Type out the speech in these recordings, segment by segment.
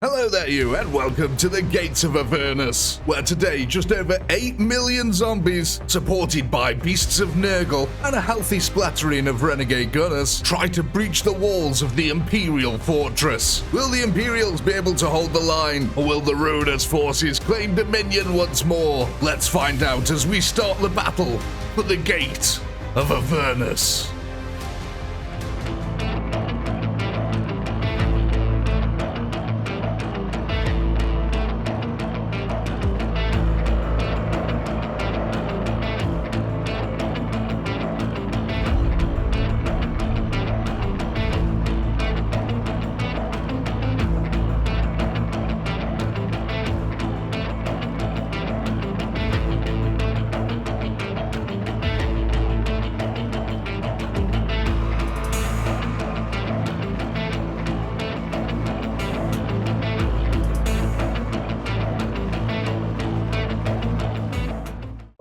Hello there you, and welcome to the Gates of Avernus, where today just over 8 million zombies, supported by beasts of Nurgle and a healthy splattering of renegade gunners, try to breach the walls of the Imperial fortress. Will the Imperials be able to hold the line, or will the Ruinous forces claim dominion once more? Let's find out as we start the battle for the Gate of Avernus.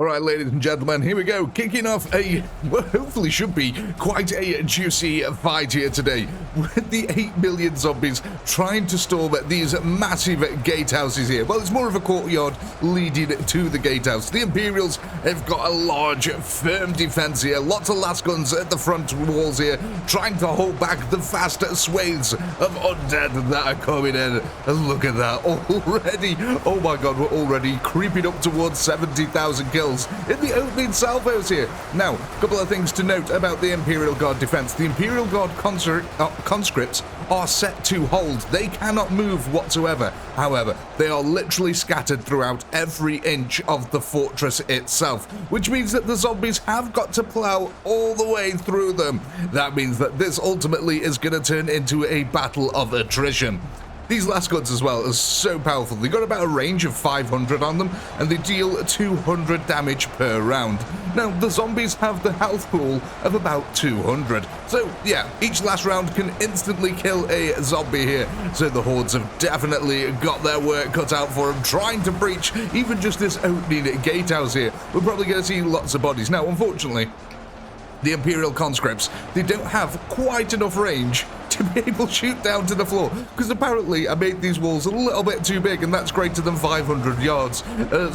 Alright, ladies and gentlemen, here we go, kicking off what hopefully should be quite a juicy fight here today, with the 8 million zombies trying to storm these massive gatehouses here. Well, it's more of a courtyard leading to the gatehouse. The Imperials have got a large, firm defense here, lots of las guns at the front walls here, trying to hold back the fast swathes of undead that are coming in. And look at that, already, oh my god, we're already creeping up towards 70,000 kills in the opening salvos here. Now, a couple of things to note about the Imperial Guard defense. The Imperial Guard conscripts are set to hold. They cannot move whatsoever. However, they are literally scattered throughout every inch of the fortress itself, which means that the zombies have got to plow all the way through them. That means that this ultimately is going to turn into a battle of attrition. These last guns as well are so powerful. They got about a range of 500 on them, and they deal 200 damage per round. Now, the zombies have the health pool of about 200. So, yeah, each last round can instantly kill a zombie here. So the hordes have definitely got their work cut out for them, trying to breach even just this opening gatehouse here. We're probably going to see lots of bodies. Now, unfortunately, the Imperial conscripts, they don't have quite enough range to be able to shoot down to the floor, because apparently I made these walls a little bit too big, and that's greater than 500 yards.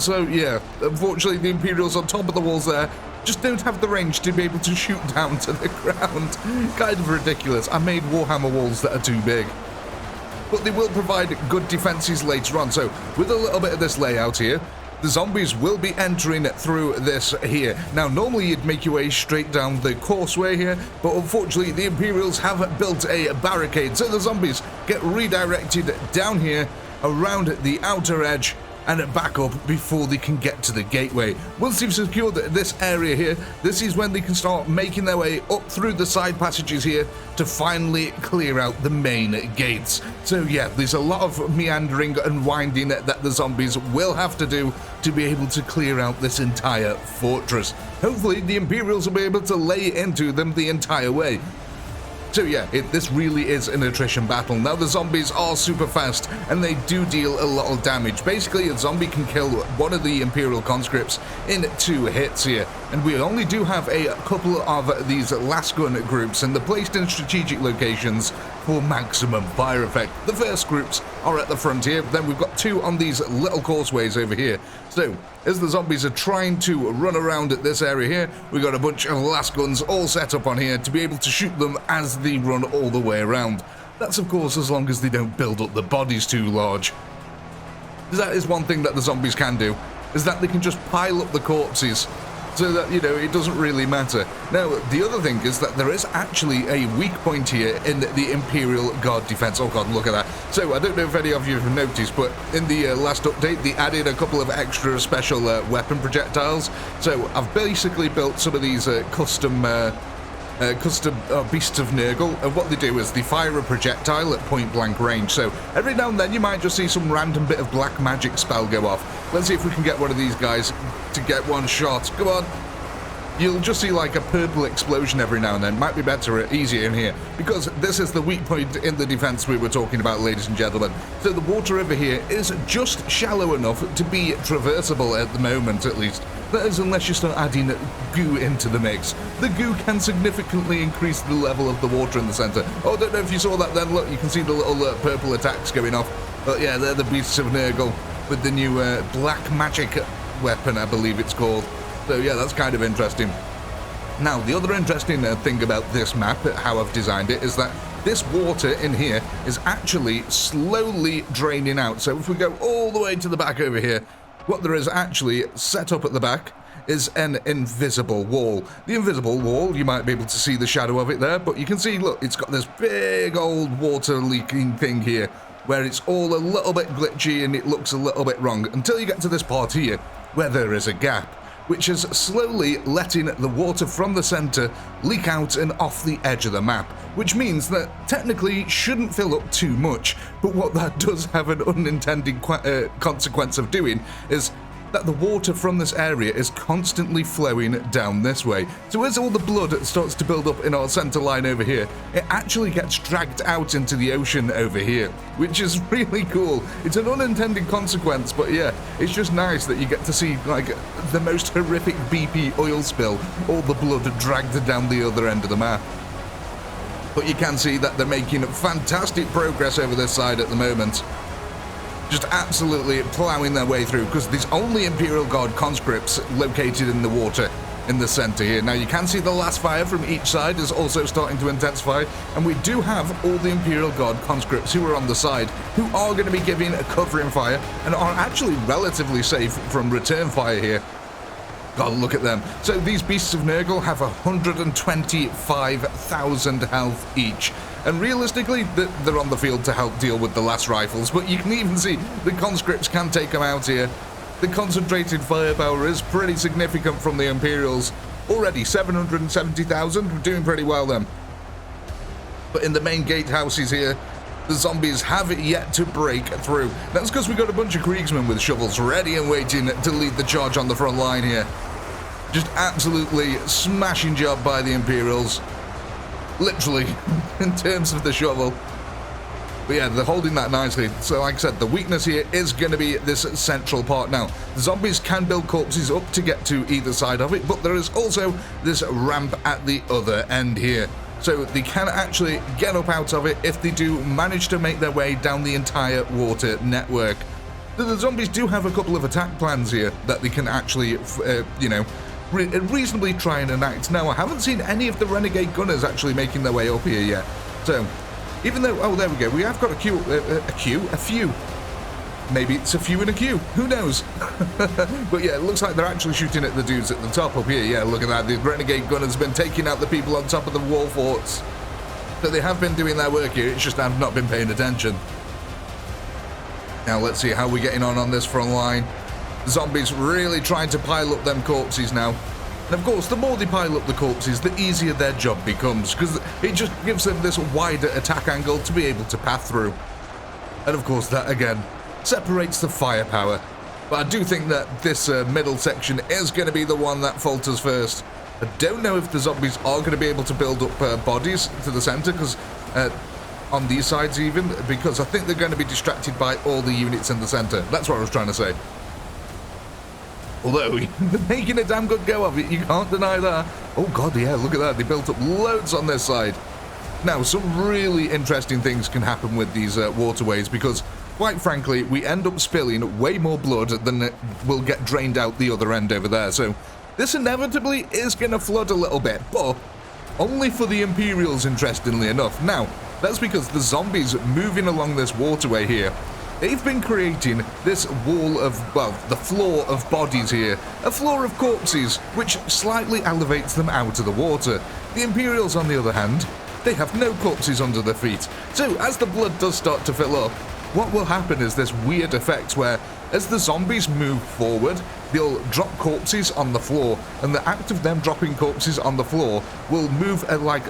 So yeah, unfortunately the Imperials on top of the walls there just don't have the range to be able to shoot down to the ground. Kind of ridiculous. I made Warhammer walls that are too big. But they will provide good defenses later on. So with a little bit of this layout here, the zombies will be entering through this here. Now, normally you'd make your way straight down the causeway here, but unfortunately the Imperials have built a barricade, so the zombies get redirected down here around the outer edge and back up before they can get to the gateway. Once they've secured this area here, this is when they can start making their way up through the side passages here to finally clear out the main gates. So yeah, there's a lot of meandering and winding that the zombies will have to do to be able to clear out this entire fortress. Hopefully the Imperials will be able to lay into them the entire way. So yeah, this really is an attrition battle. Now, the zombies are super fast, and they do deal a lot of damage. Basically, a zombie can kill one of the Imperial conscripts in 2 hits here. And we only do have a couple of these last gun groups, and they're placed in strategic locations for maximum fire effect. The first groups are at the front here, then we've got 2 on these little causeways over here. So, as the zombies are trying to run around at this area here, we've got a bunch of last guns all set up on here to be able to shoot them as they run all the way around. That's of course as long as they don't build up the bodies too large. That is one thing that the zombies can do, is that they can just pile up the corpses, so that, you know, it doesn't really matter. Now, the other thing is that there is actually a weak point here in the Imperial Guard defense. Oh god, look at that. So, I don't know if any of you have noticed, but in the last update, they added a couple of extra special weapon projectiles. So, I've basically built some of these custom beasts of Nurgle, and what they do is they fire a projectile at point blank range. So every now and then you might just see some random bit of black magic spell go off. Let's see if we can get one of these guys to get one shot. Come on. You'll just see like a purple explosion every now and then. Might be better, easier in here, because this is the weak point in the defense we were talking about, ladies and gentlemen. So the water over here is just shallow enough to be traversable at the moment, at least. That is, unless you start adding goo into the mix. The goo can significantly increase the level of the water in the center. Oh, I don't know if you saw that then. Look, you can see the little purple attacks going off. But yeah, they're the Beasts of Nurgle with the new black magic weapon, I believe it's called. So yeah, that's kind of interesting. Now, the other interesting thing about this map, how I've designed it, is that this water in here is actually slowly draining out. So if we go all the way to the back over here, what there is actually set up at the back is an invisible wall. The invisible wall, you might be able to see the shadow of it there, but you can see, look, it's got this big old water leaking thing here, where it's all a little bit glitchy and it looks a little bit wrong, until you get to this part here, where there is a gap, which is slowly letting the water from the center leak out and off the edge of the map, which means that technically shouldn't fill up too much, but what that does have an unintended consequence of doing is that the water from this area is constantly flowing down this way. So as all the blood starts to build up in our center line over here, it actually gets dragged out into the ocean over here, which is really cool. It's an unintended consequence, but yeah, it's just nice that you get to see like the most horrific BP oil spill, all the blood dragged down the other end of the map. But you can see that they're making fantastic progress over this side at the moment. Just absolutely plowing their way through, because there's only Imperial Guard conscripts located in the water in the center here. Now you can see the last fire from each side is also starting to intensify, and we do have all the Imperial Guard conscripts who are on the side who are going to be giving a covering fire and are actually relatively safe from return fire here. God, look at them. So these Beasts of Nurgle have 125,000 health each. And realistically, they're on the field to help deal with the last rifles, but you can even see the conscripts can take them out here. The concentrated firepower is pretty significant from the Imperials. Already 770,000, we're doing pretty well then. But in the main gatehouses here, the zombies have yet to break through. That's because we've got a bunch of Kriegsmen with shovels ready and waiting to lead the charge on the front line here. Just absolutely smashing job by the Imperials. Literally, in terms of the shovel. But yeah, they're holding that nicely. So like I said, the weakness here is going to be this central part. Now, the zombies can build corpses up to get to either side of it, but there is also this ramp at the other end here. So they can actually get up out of it if they do manage to make their way down the entire water network. So the zombies do have a couple of attack plans here that they can actually, reasonably try and enact. Now, I haven't seen any of the renegade gunners actually making their way up here yet. So, even though, oh, there we go, we have got a few. Maybe it's a few in a queue, who knows? But yeah, it looks like they're actually shooting at the dudes at the top up here. Yeah, look at that, the renegade gunners have been taking out the people on top of the wall forts. So they have been doing their work here, it's just I've not been paying attention. Now let's see how we're getting on this front line. Zombies really trying to pile up them corpses now. And of course, the more they pile up the corpses, the easier their job becomes, because it just gives them this wider attack angle to be able to pass through. And of course, that again separates the firepower. But I do think that this middle section is going to be the one that falters first. I don't know if the zombies are going to be able to build up bodies to the center, because on these sides even, because I think they're going to be distracted by all the units in the center. That's what I was trying to say. Although, they're making a damn good go of it, you can't deny that. Oh god, yeah, look at that, they built up loads on this side. Now, some really interesting things can happen with these waterways, because, quite frankly, we end up spilling way more blood than will get drained out the other end over there. So, this inevitably is going to flood a little bit, but only for the Imperials, interestingly enough. Now, that's because the zombies moving along this waterway here, they've been creating this wall of, well, the floor of bodies here, a floor of corpses, which slightly elevates them out of the water. The Imperials, on the other hand, they have no corpses under their feet. So, as the blood does start to fill up, what will happen is this weird effect where, as the zombies move forward, they'll drop corpses on the floor, and the act of them dropping corpses on the floor will move at like,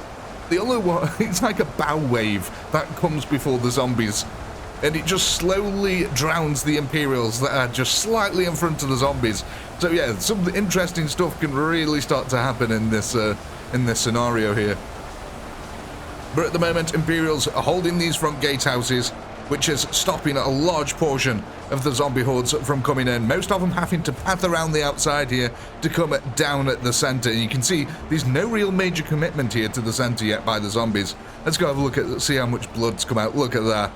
the only one, it's like a bow wave that comes before the zombies. And it just slowly drowns the Imperials that are just slightly in front of the zombies. So yeah, some interesting stuff can really start to happen in this scenario here. But at the moment, Imperials are holding these front gatehouses, which is stopping a large portion of the zombie hordes from coming in. Most of them having to path around the outside here to come down at the center. And you can see there's no real major commitment here to the center yet by the zombies. Let's go have a look at, see how much blood's come out. Look at that.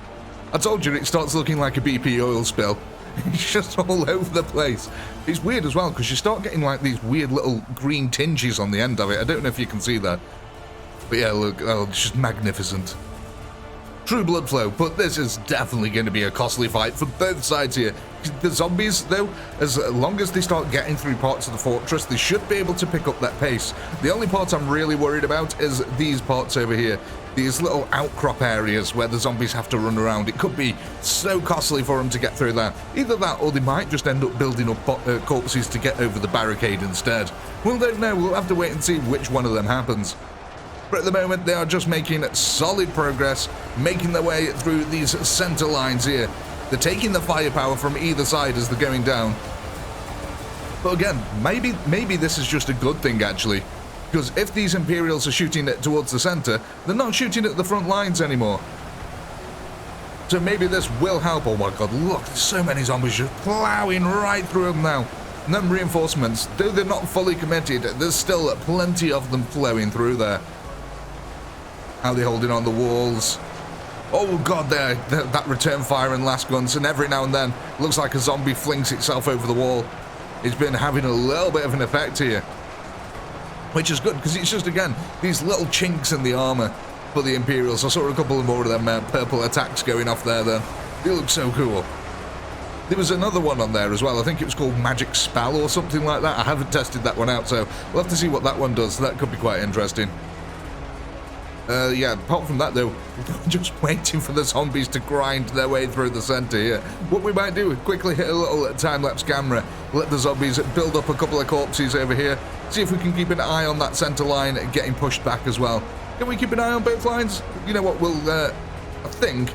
I told you it starts looking like a BP oil spill. It's just all over the place. It's weird as well because you start getting like these weird little green tinges on the end of it. I don't know if you can see that. But yeah, look, oh, it's just magnificent. True blood flow, but this is definitely going to be a costly fight for both sides here. The zombies, though, as long as they start getting through parts of the fortress, they should be able to pick up that pace. The only part I'm really worried about is these parts over here. These little outcrop areas where the zombies have to run around. It could be so costly for them to get through that. Either that or they might just end up building up corpses to get over the barricade instead. We'll don't know. We'll have to wait and see which one of them happens. But at the moment, they are just making solid progress, making their way through these center lines here. They're taking the firepower from either side as they're going down. But again, maybe this is just a good thing, actually. Because if these Imperials are shooting it towards the center, they're not shooting at the front lines anymore. So maybe this will help. Oh my god, look, there's so many zombies just plowing right through them now. And then reinforcements, though they're not fully committed, there's still plenty of them flowing through there. How they holding on the walls. Oh god, that return fire and last guns, and every now and then looks like a zombie flings itself over the wall. It's been having a little bit of an effect here, which is good because it's just, again, these little chinks in the armor for the Imperials. I saw a couple more of them purple attacks going off there then. They look so cool. There was another one on there as well. I think it was called Magic Spell or something like that. I haven't tested that one out, so we'll have to see what that one does. That could be quite interesting. Yeah, apart from that, though, we're just waiting for the zombies to grind their way through the center here. What we might do is quickly hit a little time-lapse camera, let the zombies build up a couple of corpses over here, see if we can keep an eye on that center line getting pushed back as well. Can we keep an eye on both lines? You know what, I think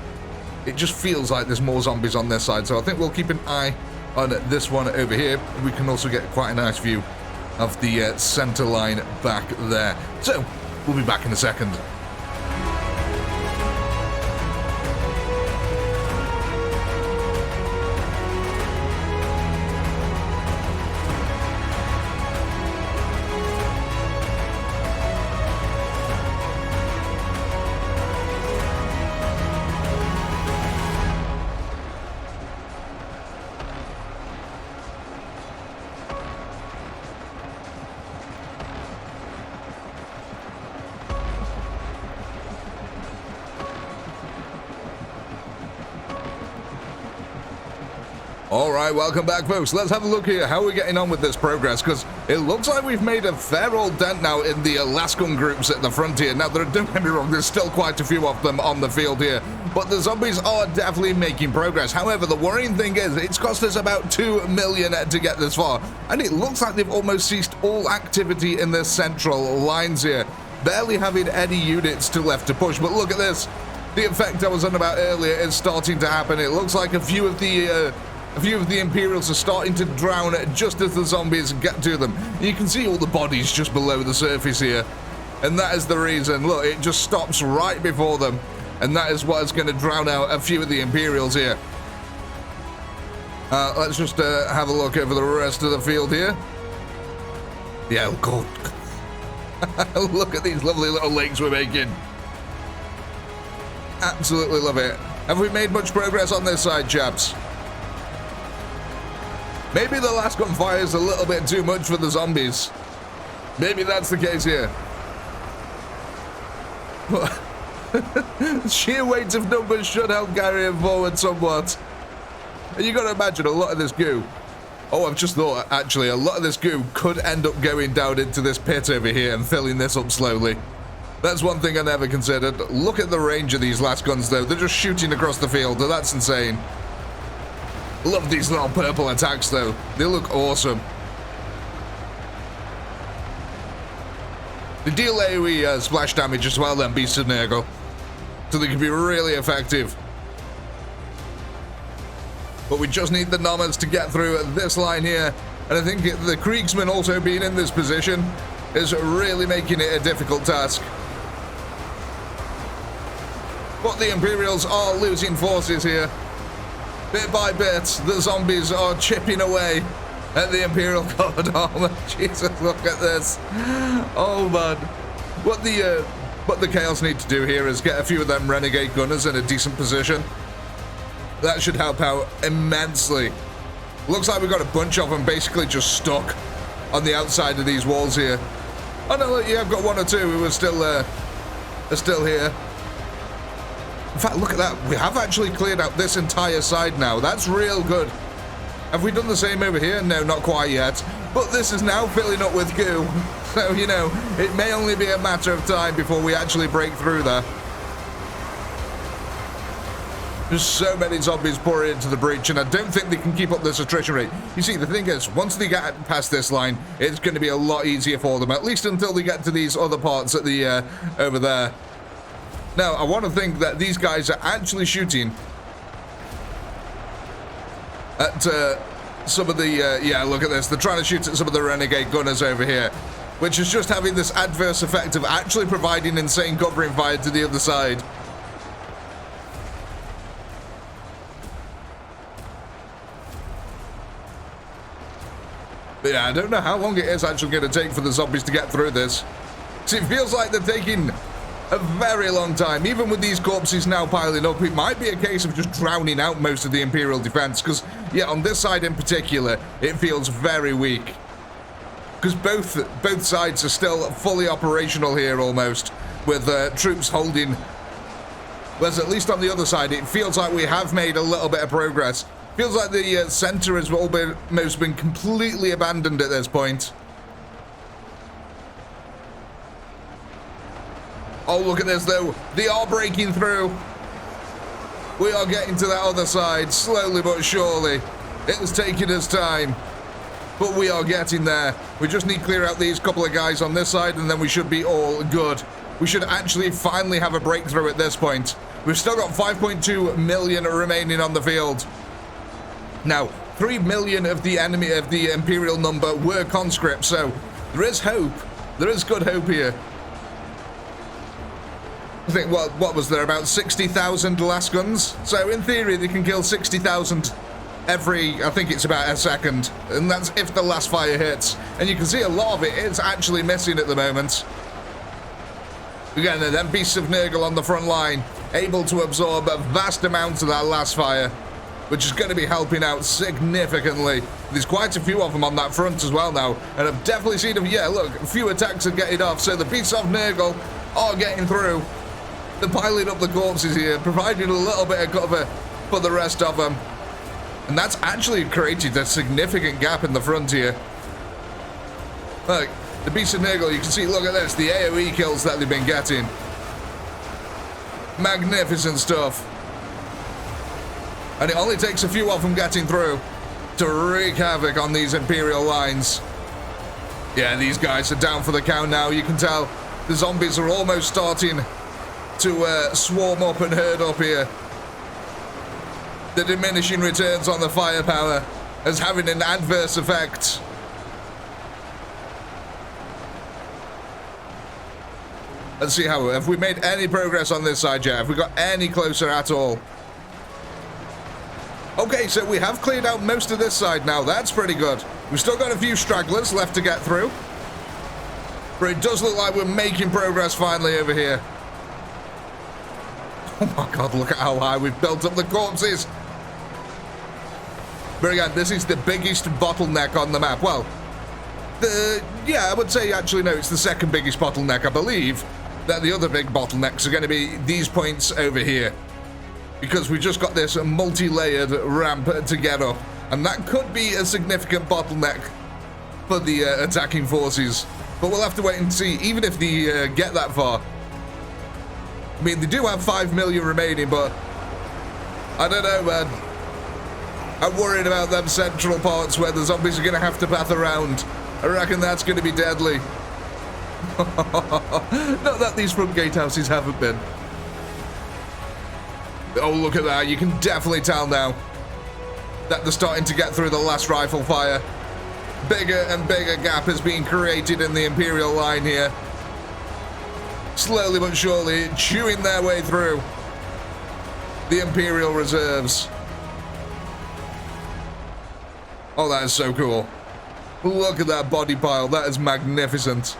it just feels like there's more zombies on this side, so I think we'll keep an eye on this one over here. We can also get quite a nice view of the center line back there. So, we'll be back in a second. Alright, welcome back, folks. Let's have a look here. How are we getting on with this progress? Because it looks like we've made a fair old dent now in the Alaskan groups at the frontier. Now, don't get me wrong, there's still quite a few of them on the field here. But the zombies are definitely making progress. However, the worrying thing is, it's cost us about 2 million to get this far. And it looks like they've almost ceased all activity in the central lines here. Barely having any units to left to push. But look at this. The effect I was on about earlier is starting to happen. It looks like a few of the Imperials are starting to drown just as the zombies get to them. You can see all the bodies just below the surface here. And that is the reason. Look, it just stops right before them. And that is what is going to drown out a few of the Imperials here. Let's just have a look over the rest of the field here. Yeah, God. Look at these lovely little lakes we're making. Absolutely love it. Have we made much progress on this side, chaps? Maybe the last gunfire is a little bit too much for the zombies. Maybe that's the case here. Sheer weight of numbers should help carry him forward somewhat. And you got to imagine a lot of this goo. Oh, I've just thought, actually, a lot of this goo could end up going down into this pit over here and filling this up slowly. That's one thing I never considered. Look at the range of these last guns, though. They're just shooting across the field. That's insane. Love these little purple attacks, though. They look awesome. They deal AoE splash damage as well, then, Beasts of Nurgle. So they can be really effective. But we just need the nomads to get through this line here. And I think the Kriegsmen also being in this position is really making it a difficult task. But the Imperials are losing forces here. Bit by bit, the zombies are chipping away at the Imperial Guard armor. Jesus, look at this. Oh, man. What the Chaos need to do here is get a few of them Renegade Gunners in a decent position. That should help out immensely. Looks like we've got a bunch of them basically just stuck on the outside of these walls here. Oh no, look, yeah, I've got one or two who are still here. In fact, look at that. We have actually cleared out this entire side now. That's real good. Have we done the same over here? No, not quite yet. But this is now filling up with goo. So, you know, it may only be a matter of time before we actually break through there. There's so many zombies pouring into the breach, and I don't think they can keep up this attrition rate. You see, the thing is, once they get past this line, it's going to be a lot easier for them, at least until they get to these other parts at the over there. Now, I want to think that these guys are actually shooting at some of the, yeah, look at this. They're trying to shoot at some of the renegade gunners over here, which is just having this adverse effect of actually providing insane covering fire to the other side. But yeah, I don't know how long it is actually going to take for the zombies to get through this. See, it feels like they're taking a very long time. Even with these corpses now piling up, it might be a case of just drowning out most of the Imperial defense. Because, yeah, on this side in particular, it feels very weak. Because both sides are still fully operational here almost, with troops holding. Whereas at least on the other side, it feels like we have made a little bit of progress. Feels like the center has almost been completely abandoned at this point. Oh, look at this, though. They are breaking through. We are getting to that other side, slowly but surely. It has taken us time, but we are getting there. We just need to clear out these couple of guys on this side, and then we should be all good. We should actually finally have a breakthrough at this point. We've still got 5.2 million remaining on the field. Now, 3 million of the Imperial number were conscripts, so there is hope. There is good hope here. I think, what was there, about 60,000 last guns? So in theory, they can kill 60,000 every, I think it's about a second. And that's if the last fire hits. And you can see a lot of it is actually missing at the moment. Again, then Beasts of Nurgle on the front line, able to absorb vast amounts of that last fire, which is going to be helping out significantly. There's quite a few of them on that front as well now, and I've definitely seen them. Yeah, look, a few attacks are getting off, so the Beasts of Nurgle are getting through. They're piling up the corpses here, providing a little bit of cover for the rest of them. And that's actually created a significant gap in the front here. Look, the Beasts of Nurgle, you can see, look at this, the AoE kills that they've been getting. Magnificent stuff. And it only takes a few of them getting through to wreak havoc on these Imperial lines. Yeah, these guys are down for the count now. You can tell the zombies are almost starting to swarm up and herd up here. The diminishing returns on the firepower is having an adverse effect. Let's see how, have we made any progress on this side yet? Have we got any closer at all? Okay, so we have cleared out most of this side now. That's pretty good. We've still got a few stragglers left to get through. But it does look like we're making progress finally over here. Oh my god, look at how high we've built up the corpses. But again, this is the biggest bottleneck on the map. Well, yeah, I would say actually no, it's the second biggest bottleneck. I believe that the other big bottlenecks are going to be these points over here. Because we just got this multi-layered ramp to get up. And that could be a significant bottleneck for the attacking forces. But we'll have to wait and see, even if they get that far. I mean, they do have 5 million remaining, but I don't know, man. I'm worried about them central parts where the zombies are going to have to path around. I reckon that's going to be deadly. Not that these front gatehouses haven't been. Oh, look at that. You can definitely tell now that they're starting to get through the last rifle fire. Bigger and bigger gap is being created in the Imperial line here. Slowly but surely chewing their way through the Imperial reserves. Oh, that is so cool. Look at that body pile. That is magnificent.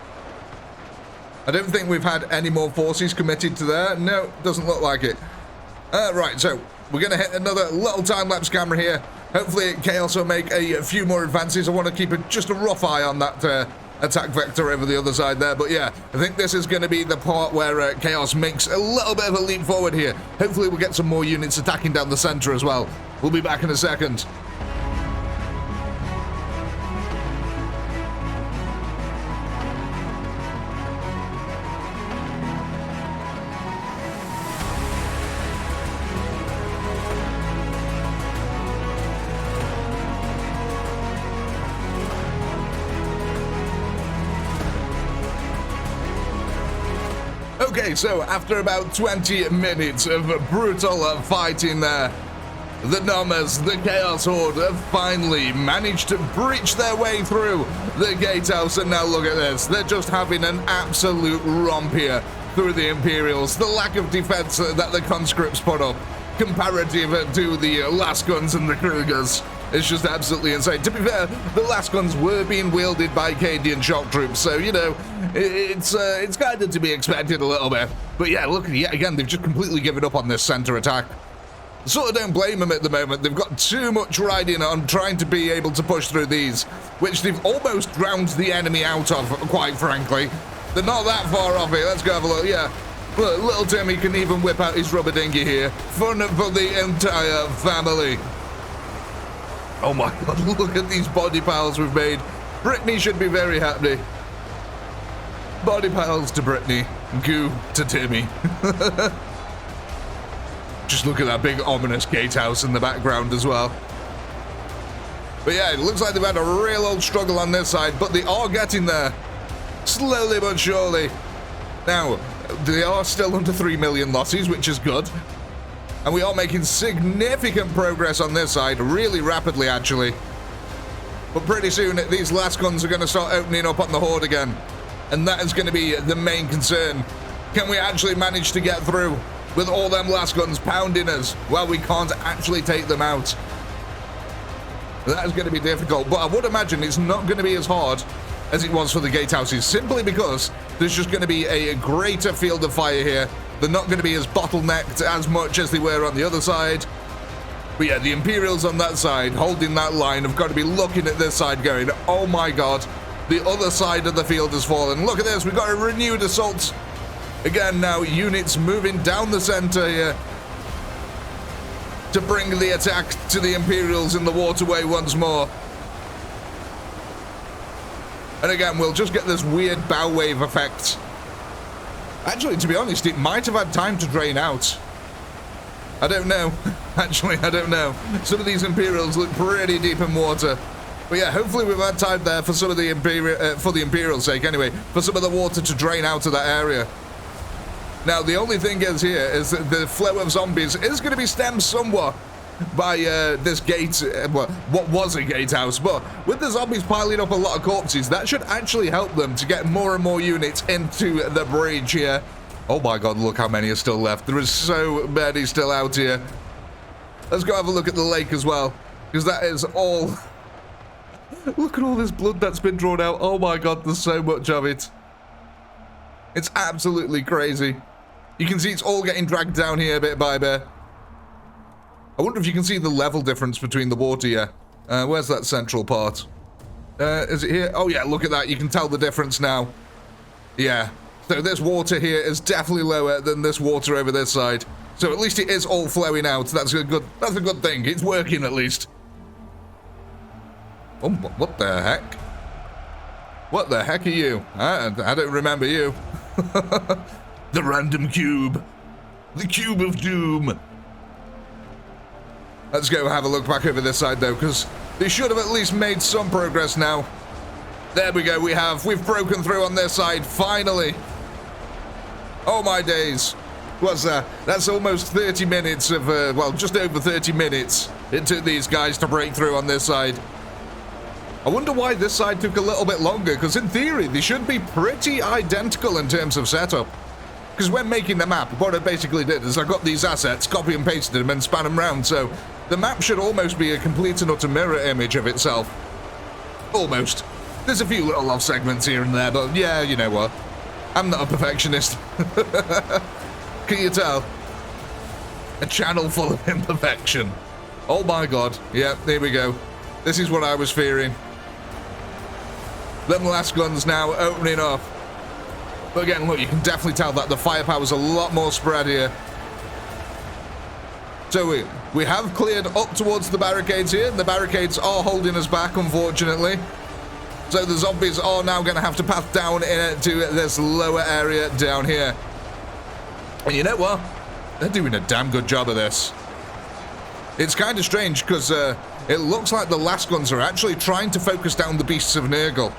I don't think we've had any more forces committed to there. No, doesn't look like it. Right, so we're going to hit another little time-lapse camera here. Hopefully Chaos will make a few more advances. I want to keep just a rough eye on that attack vector over the other side there. But yeah, I think this is going to be the part where Chaos makes a little bit of a leap forward here. Hopefully we'll get some more units attacking down the center as well. We'll be back in a second. Okay, so after about 20 minutes of brutal fighting there, the Nomas, the Chaos Horde, have finally managed to breach their way through the gatehouse, and now look at this. They're just having an absolute romp here through the Imperials. The lack of defense that the conscripts put up, comparative to the Lasguns and the Krugers, it's just absolutely insane. To be fair, the Lasguns were being wielded by Cadian shock troops, so, you know, it's kind of to be expected a little bit. But yeah, look, yet again, they've just completely given up on this center attack. Sort of don't blame them at the moment. They've got too much riding on trying to be able to push through these, which they've almost drowned the enemy out of, quite frankly. They're not that far off it. Let's go have a look. Yeah, look, little Timmy can even whip out his rubber dinghy here. Fun for the entire family. Oh my god, look at these body piles we've made. Brittany should be very happy. Body piles to Brittany, goo to Timmy. Just look at that big ominous gatehouse in the background as well. But yeah, it looks like they've had a real old struggle on this side, but they are getting there. Slowly but surely. Now, they are still under 3 million losses, which is good. And we are making significant progress on this side, really rapidly actually. But pretty soon, these Lasguns are going to start opening up on the Horde again. And that is going to be the main concern. Can we actually manage to get through with all them Lasguns pounding us? Well, we can't actually take them out. That is going to be difficult, but I would imagine it's not going to be as hard as it was for the gatehouses, simply because there's just going to be a greater field of fire here. They're not going to be as bottlenecked as much as they were on the other side. But yeah, the Imperials on that side, holding that line, have got to be looking at this side going, oh my god, the other side of the field has fallen. Look at this, we've got a renewed assault. Again now, units moving down the center here to bring the attack to the Imperials in the waterway once more. And again, we'll just get this weird bow wave effect. Actually, to be honest, it might have had time to drain out. I don't know. Actually, I don't know. Some of these Imperials look pretty deep in water. But yeah, hopefully we've had time there for some of the for the Imperial's sake anyway, for some of the water to drain out of that area. Now, the only thing is here is that the flow of zombies is going to be stemmed somewhat by this gate, well, what was a gatehouse, but with the zombies piling up a lot of corpses, that should actually help them to get more and more units into the bridge here. Oh my god, look how many are still left. There is so many still out here. Let's go have a look at the lake as well, because that is all... Look at all this blood that's been drawn out. Oh my god, there's so much of it. It's absolutely crazy. You can see it's all getting dragged down here bit by bit. I wonder if you can see the level difference between the water here. Where's that central part? Is it here? Oh yeah, look at that. You can tell the difference now. Yeah. So this water here is definitely lower than this water over this side. So at least it is all flowing out. That's a good thing. It's working at least. Oh, what the heck? What the heck are you? I don't remember you. The random cube. The cube of doom. Let's go have a look back over this side though, because they should have at least made some progress now. There we go, we've broken through on this side, finally. Oh my days. What's that? That's almost 30 minutes of, well, just over 30 minutes it took these guys to break through on this side. I wonder why this side took a little bit longer, because in theory, they should be pretty identical in terms of setup. Because when making the map, what I basically did is I got these assets, copy and pasted them, and span them around, so the map should almost be a complete and utter mirror image of itself. Almost. There's a few little off segments here and there, but yeah, you know what? I'm not a perfectionist. Can you tell? A channel full of imperfection. Oh my god. Yeah, there we go. This is what I was fearing. Them last guns now opening up. But again, look, you can definitely tell that the firepower's a lot more spread here. So we have cleared up towards the barricades here. The barricades are holding us back, unfortunately. So the zombies are now going to have to path down into this lower area down here. And you know what? They're doing a damn good job of this. It's kind of strange because it looks like the last guns are actually trying to focus down the beasts of Nurgle,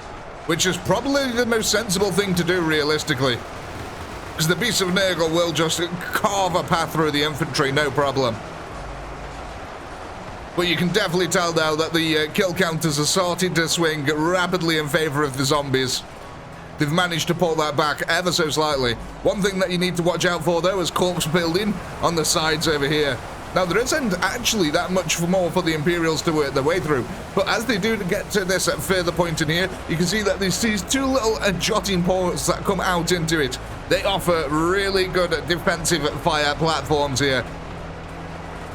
which is probably the most sensible thing to do realistically. Because the beasts of Nurgle will just carve a path through the infantry, no problem. But you can definitely tell now that the kill counters are starting to swing rapidly in favor of the zombies. They've managed to pull that back ever so slightly. One thing that you need to watch out for, though, is corpse building on the sides over here. Now, there isn't actually that much more for the Imperials to work their way through. But as they do get to this further point in here, you can see that there's these two little jutting ports that come out into it. They offer really good defensive fire platforms here.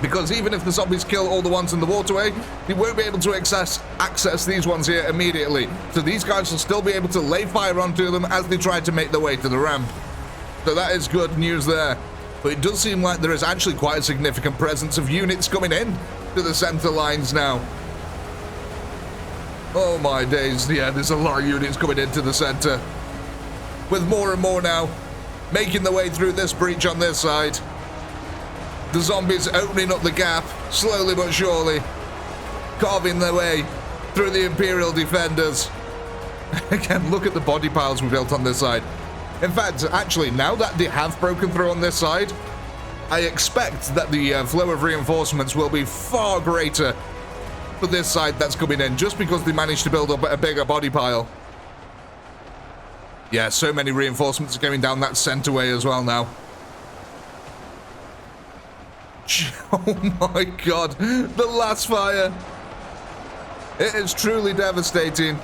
Because even if the zombies kill all the ones in the waterway, they won't be able to access these ones here immediately. So these guys will still be able to lay fire onto them as they try to make their way to the ramp. So that is good news there. But it does seem like there is actually quite a significant presence of units coming in to the center lines now. Oh my days, yeah, there's a lot of units coming into the center. With more and more now making their way through this breach on this side. The zombies opening up the gap, slowly but surely, carving their way through the Imperial defenders. Again, look at the body piles we built on this side. In fact, actually, now that they have broken through on this side, I expect that the flow of reinforcements will be far greater for this side that's coming in, just because they managed to build up a bigger body pile. Yeah, so many reinforcements are going down that center way as well now. Oh my god, the last fire. It is truly devastating.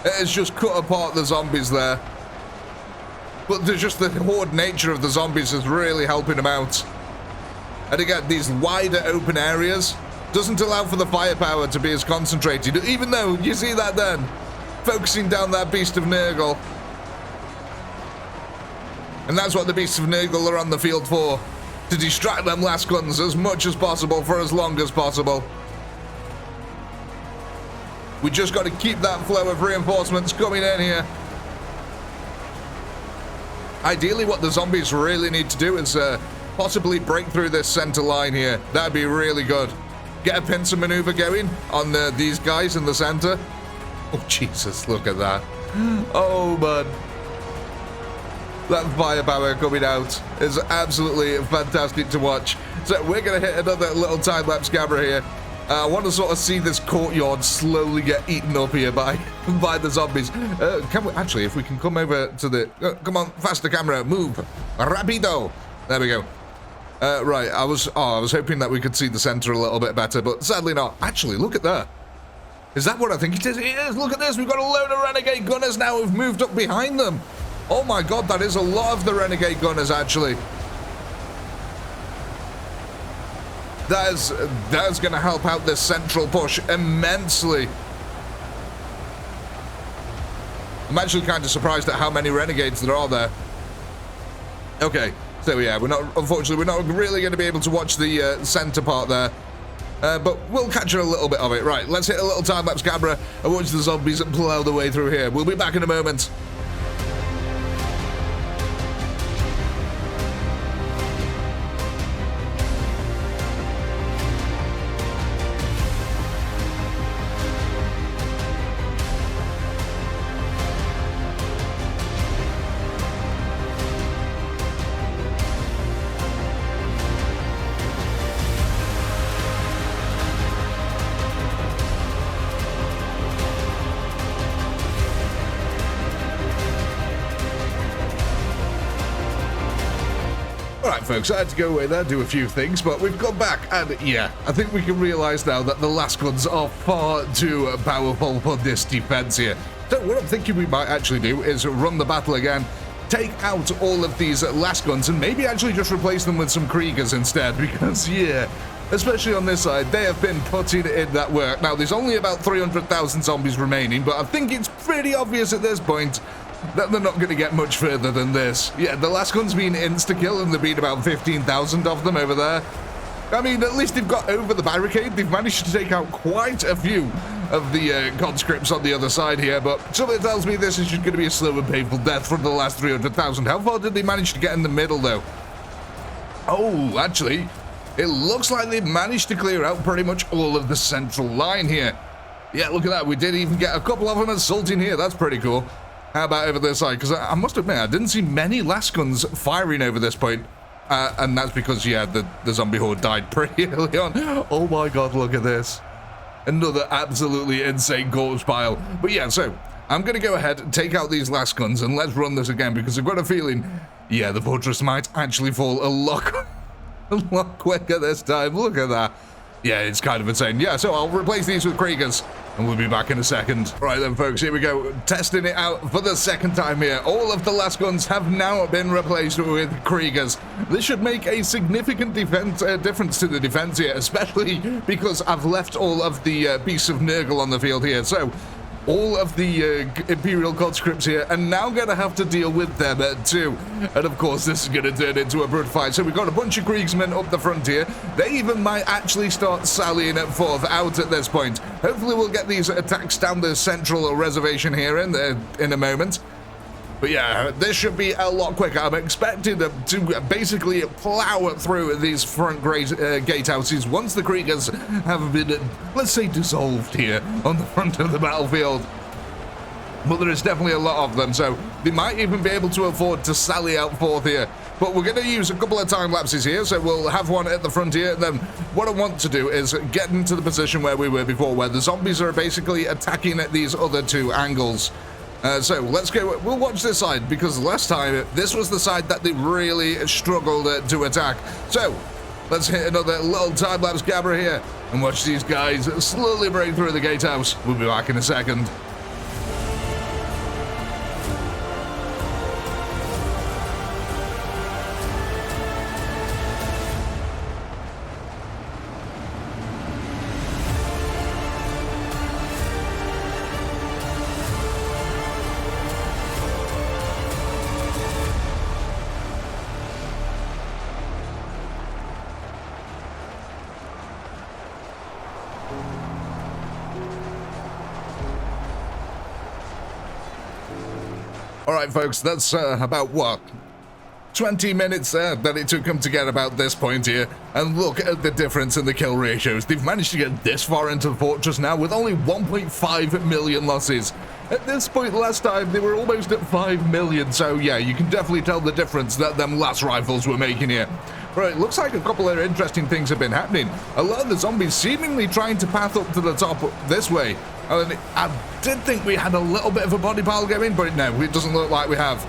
It has just cut apart the zombies there. But just the horde nature of the zombies is really helping them out. And again, these wider open areas doesn't allow for the firepower to be as concentrated, even though, you see that then, focusing down that beast of Nurgle. And that's what the beasts of Nurgle are on the field for, to distract them last guns as much as possible for as long as possible. We just got to keep that flow of reinforcements coming in here. Ideally, what the zombies really need to do is possibly break through this center line here. That'd be really good. Get a pincer maneuver going on these guys in the center. Oh, Jesus, look at that. Oh, man. That firepower coming out is absolutely fantastic to watch. So we're going to hit another little time-lapse camera here. I want to sort of see this courtyard slowly get eaten up here by the zombies. Can we, actually, if we can come over to the... come on, faster camera, move. Rapido. There we go. Right, I was hoping that we could see the center a little bit better, but sadly not. Actually, look at that. Is that what I think it is? It is. Look at this. We've got a load of renegade gunners now who've moved up behind them. Oh my god, that is a lot of the renegade gunners, actually. That is going to help out this central push immensely. I'm actually kind of surprised at how many renegades there are there. Okay, so yeah, unfortunately, we're not really going to be able to watch the center part there. But we'll capture a little bit of it. Right, let's hit a little time-lapse camera and watch the zombies plow their way through here. We'll be back in a moment. Folks, I had to go away there, do a few things, but we've come back, and yeah, I think we can realize now that the last guns are far too powerful for this defense here. So what I'm thinking we might actually do is run the battle again, take out all of these last guns and maybe actually just replace them with some Kriegers instead, because, yeah, especially on this side, they have been putting in that work. Now, there's only about 300,000 zombies remaining, but I think it's pretty obvious at this point that they're not going to get much further than this. Yeah, the last gun's been insta-kill, and there've been about 15,000 of them over there. I mean, at least they've got over the barricade. They've managed to take out quite a few of the conscripts on the other side here, but something tells me this is just going to be a slow and painful death from the last 300,000. How far did they manage to get in the middle, though? Oh, actually, it looks like they've managed to clear out pretty much all of the central line here. Yeah, look at that. We did even get a couple of them assaulting here. That's pretty cool. How about over this side? Because I must admit, I didn't see many lasguns firing over this point. And that's because, yeah, the zombie horde died pretty early on. Oh my god, look at this. Another absolutely insane corpse pile. But yeah, so I'm going to go ahead and take out these last guns and let's run this again, because I've got a feeling, yeah, the fortress might actually fall a lot quicker this time. Look at that. Yeah, it's kind of insane. Yeah, so I'll replace these with Kriegers, and we'll be back in a second. Right then, folks, here we go. Testing it out for the second time here. All of the last guns have now been replaced with Kriegers. This should make a significant difference to the defense here, especially because I've left all of the beasts of Nurgle on the field here. So all of the Imperial conscripts here are now going to have to deal with them too. And of course, this is going to turn into a brutal fight. So we've got a bunch of Kriegsmen up the front here. They even might actually start sallying forth out at this point. Hopefully we'll get these attacks down the central reservation here in a moment. But yeah, this should be a lot quicker. I'm expecting them to basically plow through these front gatehouses once the Kriegers have been, let's say, dissolved here on the front of the battlefield. But there is definitely a lot of them, so they might even be able to afford to sally out forth here. But we're going to use a couple of time lapses here, so we'll have one at the front here. And then what I want to do is get into the position where we were before, where the zombies are basically attacking at these other two angles. So let's go, we'll watch this side, because last time this was the side that they really struggled to attack. So let's hit another little time-lapse camera here and watch these guys slowly break through the gatehouse. We'll be back in a second. Alright folks, that's about what? 20 minutes there that it took them to get about this point here. And look at the difference in the kill ratios. They've managed to get this far into the fortress now with only 1.5 million losses. At this point last time, they were almost at 5 million. So yeah, you can definitely tell the difference that them last rifles were making here. Right, looks like a couple of interesting things have been happening. A lot of the zombies seemingly trying to path up to the top this way. And I did think we had a little bit of a body pile going, but no, it doesn't look like we have.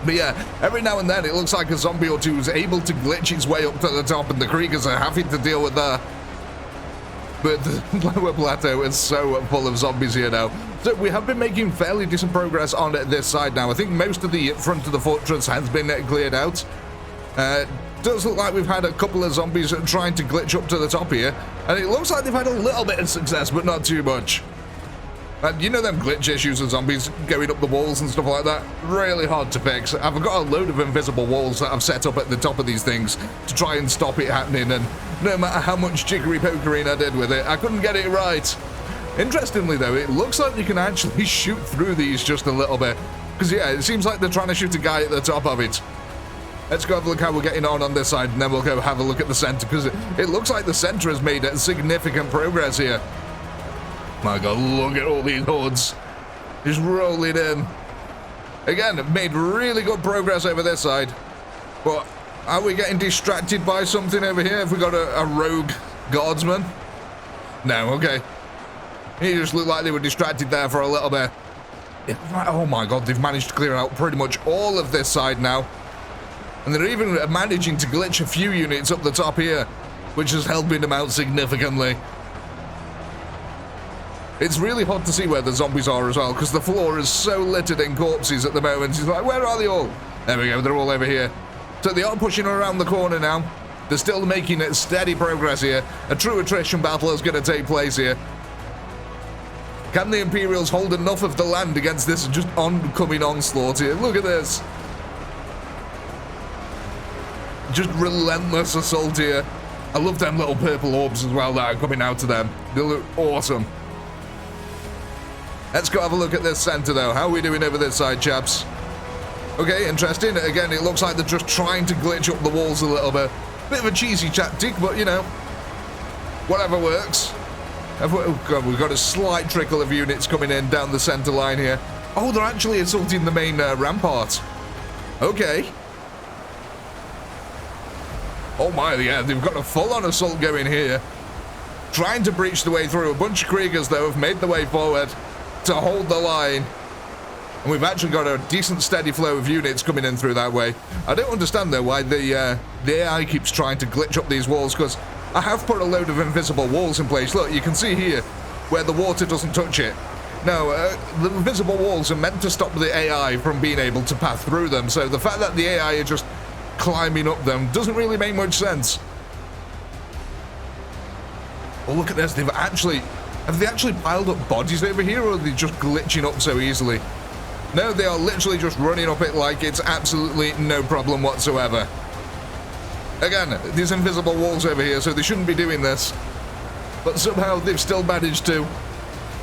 But yeah, every now and then it looks like a zombie or two is able to glitch its way up to the top, and the Kriegers are having to deal with that. But the lower plateau is so full of zombies here now. So we have been making fairly decent progress on this side now. I think most of the front of the fortress has been cleared out. Does look like we've had a couple of zombies trying to glitch up to the top here, and it looks like they've had a little bit of success, but not too much. And you know them glitch issues of zombies going up the walls and stuff like that? Really hard to fix. I've got a load of invisible walls that I've set up at the top of these things to try and stop it happening, and no matter how much jiggery pokering I did with it, I couldn't get it right. Interestingly though, it looks like you can actually shoot through these just a little bit, because yeah, it seems like they're trying to shoot a guy at the top of it. Let's go have a look how we're getting on this side, and then we'll go have a look at the center, because it looks like the center has made significant progress here. My god, look at all these hordes just rolling in. Again, made really good progress over this side, but are we getting distracted by something over here? Have we got a rogue guardsman? No, okay. He just looked like they were distracted there for a little bit. Oh my god, they've managed to clear out pretty much all of this side now. And they're even managing to glitch a few units up the top here, which is helping them out significantly. It's really hard to see where the zombies are as well, because the floor is so littered in corpses at the moment. He's like, where are they all? There we go, they're all over here. So they are pushing around the corner now. They're still making steady progress here. A true attrition battle is going to take place here. Can the Imperials hold enough of the land against this just oncoming onslaught here? Look at this. Just relentless assault here. I love them little purple orbs as well that are coming out to them. They look awesome. Let's go have a look at this center though. How are we doing over this side, chaps? Okay, interesting. Again, it looks like they're just trying to glitch up the walls a little bit. Bit of a cheesy tactic, but you know, whatever works. Oh god, we've got a slight trickle of units coming in down the center line here. Oh, they're actually assaulting the main rampart. Okay. Oh my, yeah, they've got a full-on assault going here. Trying to breach the way through. A bunch of Kriegers, though, have made the way forward to hold the line. And we've actually got a decent steady flow of units coming in through that way. I don't understand, though, why the AI keeps trying to glitch up these walls, because I have put a load of invisible walls in place. Look, you can see here where the water doesn't touch it. No, the invisible walls are meant to stop the AI from being able to pass through them. So the fact that the AI are just climbing up them doesn't really make much sense. Oh, look at this. Have they actually piled up bodies over here, or are they just glitching up so easily? No, they are literally just running up it like it's absolutely no problem whatsoever. Again, these invisible walls over here, so they shouldn't be doing this. But somehow they've still managed to.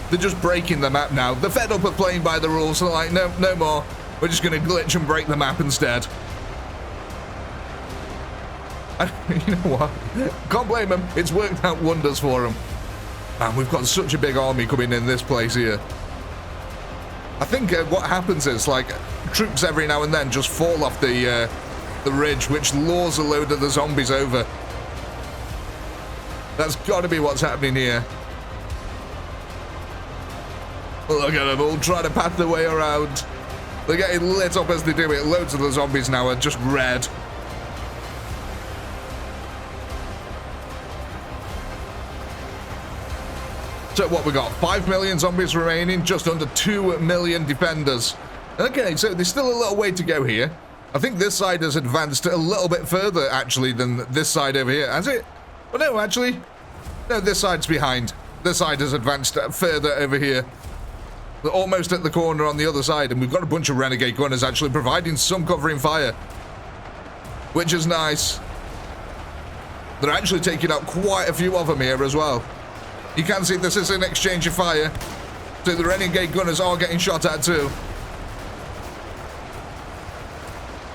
They're just breaking the map now. They're fed up of playing by the rules, so they're like, no, no more. We're just going to glitch and break the map instead. You know what? Can't blame them. It's worked out wonders for them. And we've got such a big army coming in this place here. I think what happens is, like, troops every now and then just fall off the ridge, which lures a load of the zombies over. That's got to be what's happening here. Look at them all trying to path their way around. They're getting lit up as they do it. Loads of the zombies now are just red. So what we got? 5 million zombies remaining, just under 2 million defenders. Okay, so there's still a little way to go here. I think this side has advanced a little bit further, actually, than this side over here. Has it? Well, no, actually. No, this side's behind. This side has advanced further over here. We're almost at the corner on the other side, and we've got a bunch of renegade gunners actually providing some covering fire, which is nice. They're actually taking out quite a few of them here as well. You can see this is an exchange of fire, so the renegade gunners are getting shot at too.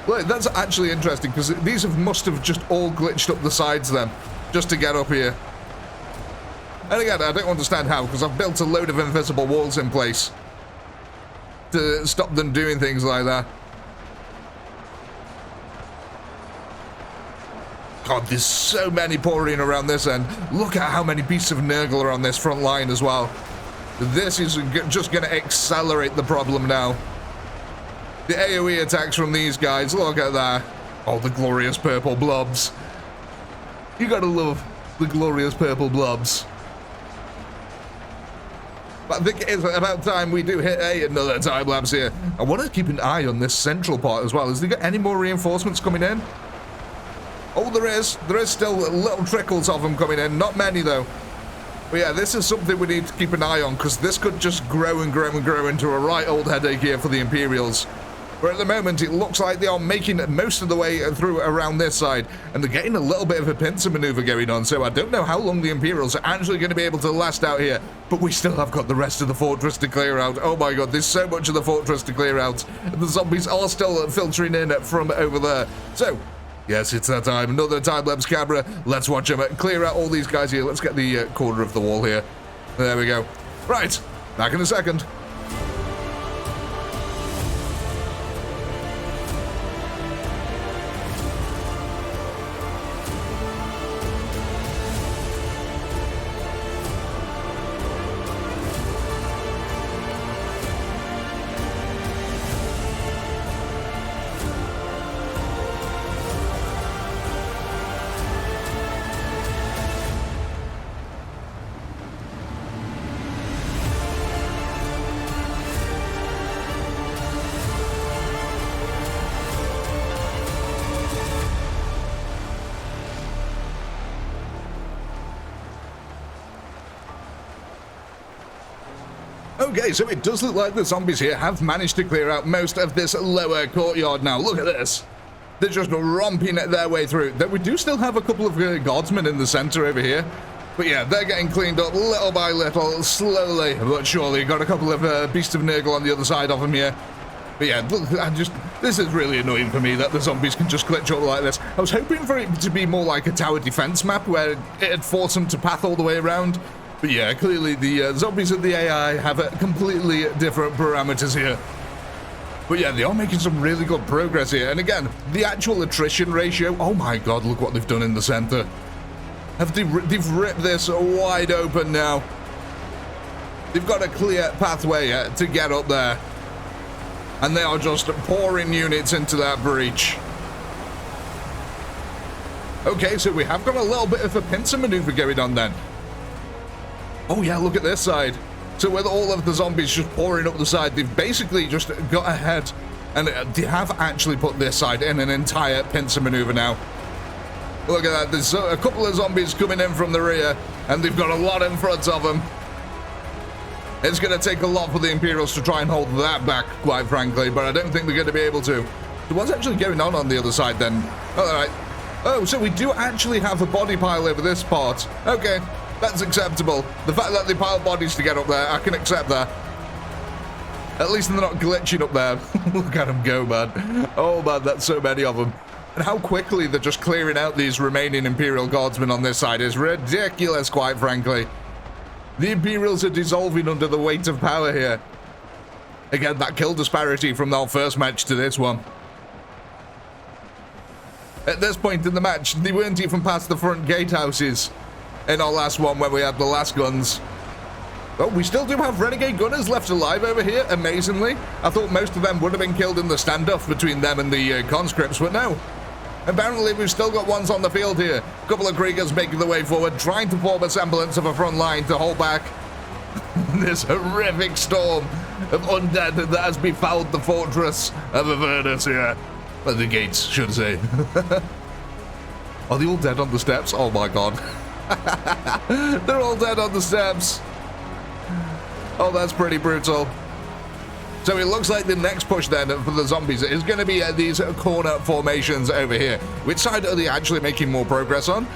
Look, that's actually interesting, because these must have just all glitched up the sides then, just to get up here. And again, I don't understand how, because I've built a load of invisible walls in place to stop them doing things like that. God, there's so many pouring around this end. Look at how many pieces of Nurgle are on this front line as well. This is just going to accelerate the problem now. The AoE attacks from these guys, look at that. Oh, the glorious purple blobs. You gotta love the glorious purple blobs. But I think it's about time we do hit another time lapse here. I want to keep an eye on this central part as well. Has there got any more reinforcements coming in? Oh, there is. There is still little trickles of them coming in. Not many, though. But yeah, this is something we need to keep an eye on, because this could just grow and grow and grow into a right old headache here for the Imperials. But at the moment, it looks like they are making most of the way through around this side, and they're getting a little bit of a pincer maneuver going on, so I don't know how long the Imperials are actually going to be able to last out here, but we still have got the rest of the fortress to clear out. Oh my god, there's so much of the fortress to clear out. The zombies are still filtering in from over there. So, yes, it's that time. Another time-lapse camera. Let's watch them clear out all these guys here. Let's get the corner of the wall here. There we go. Right, back in a second. Okay, so it does look like the zombies here have managed to clear out most of this lower courtyard now. Look at this. They're just romping their way through. We do still have a couple of guardsmen in the center over here. But yeah, they're getting cleaned up little by little, slowly but surely. Got a couple of beasts of Nurgle on the other side of them here. But yeah, look, this is really annoying for me that the zombies can just glitch up like this. I was hoping for it to be more like a tower defense map where it had forced them to path all the way around. But yeah, clearly the zombies and the AI have completely different parameters here. But yeah, they are making some really good progress here. And again, the actual attrition ratio, oh my god, look what they've done in the center. They've ripped this wide open now. They've got a clear pathway to get up there. And they are just pouring units into that breach. Okay, so we have got a little bit of a pincer maneuver going on then. Oh yeah, look at this side. So with all of the zombies just pouring up the side, they've basically just got ahead. And they have actually put this side in an entire pincer maneuver now. Look at that, there's a couple of zombies coming in from the rear, and they've got a lot in front of them. It's going to take a lot for the Imperials to try and hold that back, quite frankly, but I don't think they're going to be able to. So what's actually going on the other side then? All right. Oh, so we do actually have a body pile over this part. Okay, that's acceptable. The fact that they pile bodies to get up there, I can accept that. At least they're not glitching up there. Look at them go, man. Oh, man, that's so many of them. And how quickly they're just clearing out these remaining Imperial Guardsmen on this side is ridiculous, quite frankly. The Imperials are dissolving under the weight of power here. Again, that kill disparity from our first match to this one. At this point in the match, they weren't even past the front gatehouses in our last one when we had the last guns. Oh, we still do have Renegade Gunners left alive over here, amazingly. I thought most of them would have been killed in the standoff between them and the conscripts, but no. Apparently, we've still got ones on the field here. A couple of Kriegers making the way forward, trying to form a semblance of a front line to hold back this horrific storm of undead that has befouled the fortress of Avernus here. Well, the gates, should I say. Are they all dead on the steps? Oh my god. They're all dead on the steps. Oh, that's pretty brutal. So it looks like the next push then for the zombies is going to be these corner formations over here. Which side are they actually making more progress on?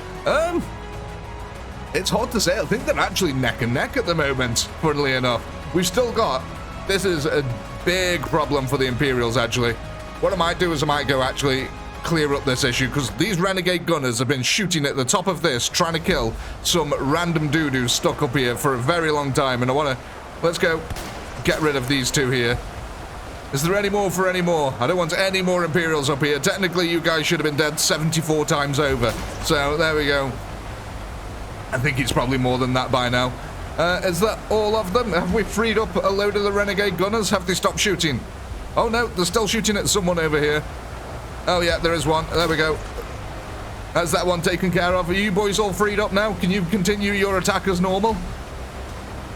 It's hard to say. I think they're actually neck and neck at the moment, funnily enough. We've still got... This is a big problem for the Imperials, actually. What I might do is I might go actually clear up this issue, because these Renegade Gunners have been shooting at the top of this, trying to kill some random dude who's stuck up here for a very long time, and I want to... Let's go get rid of these two here. Is there any more for any more? I don't want any more Imperials up here. Technically, you guys should have been dead 74 times over. So, there we go. I think it's probably more than that by now. Is that all of them? Have we freed up a load of the Renegade Gunners? Have they stopped shooting? Oh, no, they're still shooting at someone over here. Oh, yeah, there is one. There we go. Has that one taken care of? Are you boys all freed up now? Can you continue your attack as normal?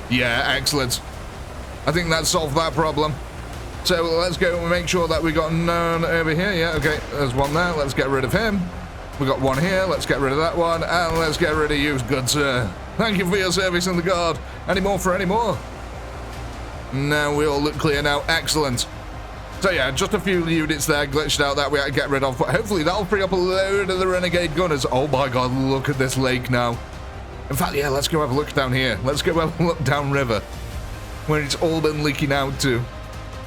Yeah, excellent. I think that solved that problem. So let's go and make sure that we got none over here. Yeah, okay, there's one there. Let's get rid of him. We got one here. Let's get rid of that one. And let's get rid of you, good sir. Thank you for your service in the guard. Any more for any more? No, we all look clear now. Excellent. So yeah, just a few units there glitched out that we had to get rid of. But hopefully that'll free up a load of the Renegade Gunners. Oh my god, look at this lake now. In fact, yeah, let's go have a look down here. Let's go have a look downriver, where it's all been leaking out to.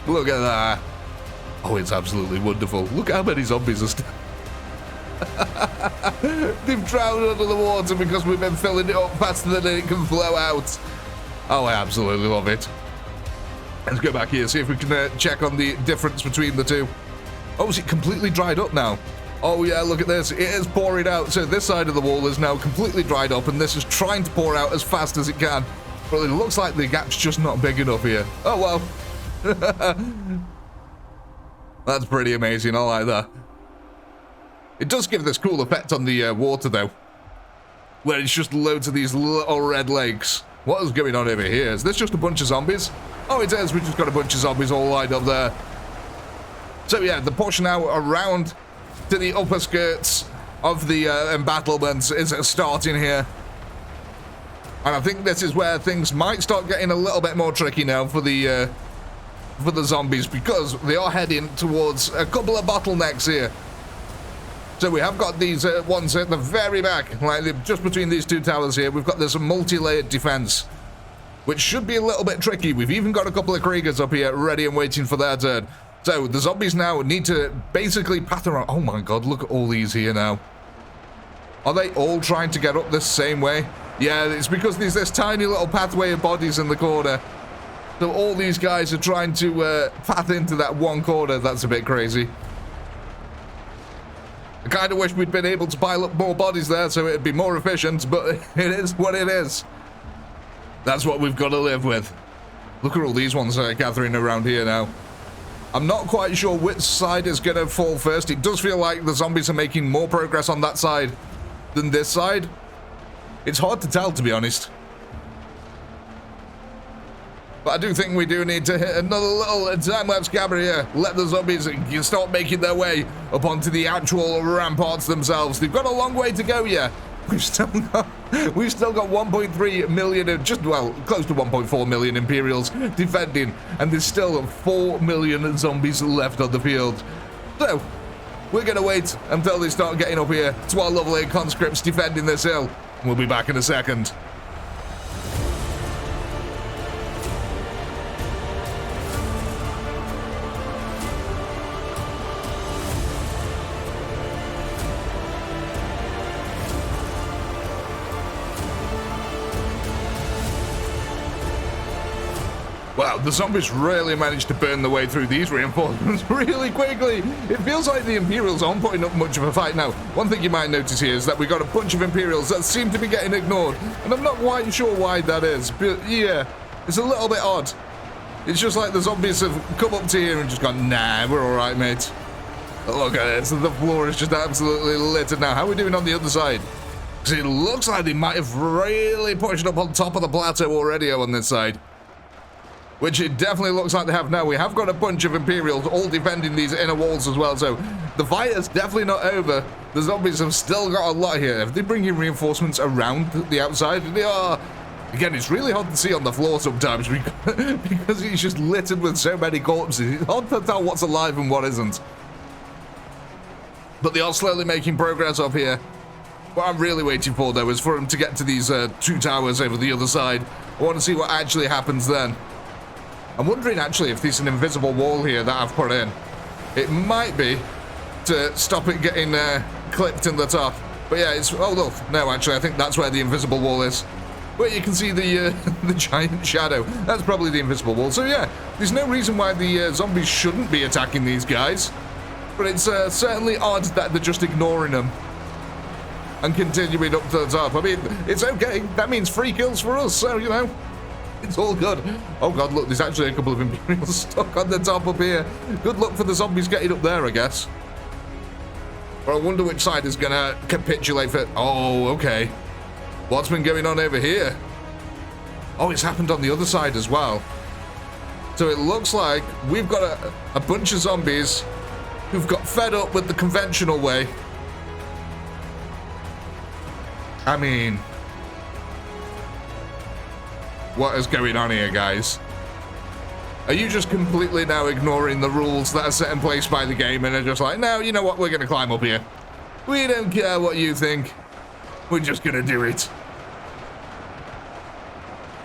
Look at that. Oh, it's absolutely wonderful. Look how many zombies are still. They've drowned under the water because we've been filling it up faster than it can flow out. Oh, I absolutely love it. Let's go back here, see if we can check on the difference between the two. Oh, is it completely dried up now? Oh, yeah, look at this. It is pouring out. So this side of the wall is now completely dried up, and this is trying to pour out as fast as it can. But it looks like the gap's just not big enough here. Oh, well. That's pretty amazing. I like that. It does give this cool effect on the water, though, where it's just loads of these little red lakes. What is going on over here? Is this just a bunch of zombies? Oh, it is. We've just got a bunch of zombies all lined up there. So, yeah, the push now around to the upper skirts of the embattlements is starting here. And I think this is where things might start getting a little bit more tricky now for the zombies, because they are heading towards a couple of bottlenecks here. So we have got these ones at the very back, like just between these two towers here. We've got this multi-layered defense, which should be a little bit tricky. We've even got a couple of Kriegers up here ready and waiting for their turn. So the zombies now need to basically path around. Oh my god, look at all these here now. Are they all trying to get up this same way? Yeah, it's because there's this tiny little pathway of bodies in the corner. So all these guys are trying to path into that one corner. That's a bit crazy. I kind of wish we'd been able to pile up more bodies there so it'd be more efficient, but it is what it is. That's what we've got to live with. Look at all these ones gathering around here now. I'm not quite sure which side is going to fall first. It does feel like the zombies are making more progress on that side than this side. It's hard to tell, to be honest. But I do think we do need to hit another little time-lapse camera here. Let the zombies start making their way up onto the actual ramparts themselves. They've got a long way to go, yeah. We've still got 1.3 million, just, well, close to 1.4 million Imperials defending, and there's still 4 million zombies left on the field. So, we're going to wait until they start getting up here to our lovely conscripts defending this hill. We'll be back in a second. Wow, the zombies really managed to burn their way through these reinforcements really quickly. It feels like the Imperials aren't putting up much of a fight now. One thing you might notice here is that we got a bunch of Imperials that seem to be getting ignored, and I'm not quite sure why that is, but yeah, it's a little bit odd. It's just like the zombies have come up to here and just gone, nah, we're all right, mate. Look at it, the floor is just absolutely littered now. How are we doing on the other side? Because it looks like they might have really pushed up on top of the plateau already on this side. Which it definitely looks like they have now. We have got a bunch of Imperials all defending these inner walls as well, so the fight is definitely not over. The zombies have still got a lot here. If they bring in reinforcements around the outside, they are... Again, it's really hard to see on the floor sometimes because it's just littered with so many corpses. It's hard to tell what's alive and what isn't. But they are slowly making progress up here. What I'm really waiting for, though, is for them to get to these two towers over the other side. I want to see what actually happens then. I'm wondering actually if there's an invisible wall here that I've put in. It might be to stop it getting clipped in the top. But yeah, it's... Oh, look. No, actually, I think that's where the invisible wall is. Where you can see the the giant shadow. That's probably the invisible wall. So yeah, there's no reason why the zombies shouldn't be attacking these guys. But it's certainly odd that they're just ignoring them and continuing up to the top. I mean, it's okay. That means free kills for us, so, you know, it's all good. Oh god, look, there's actually a couple of Imperials stuck on the top up here. Good luck for the zombies getting up there, I guess. But I wonder which side is going to capitulate for... Oh, okay. What's been going on over here? Oh, it's happened on the other side as well. So it looks like we've got a bunch of zombies who've got fed up with the conventional way. I mean... What is going on here, guys? Are you just completely now ignoring the rules that are set in place by the game and are just like, no, you know what, we're going to climb up here. We don't care what you think. We're just going to do it.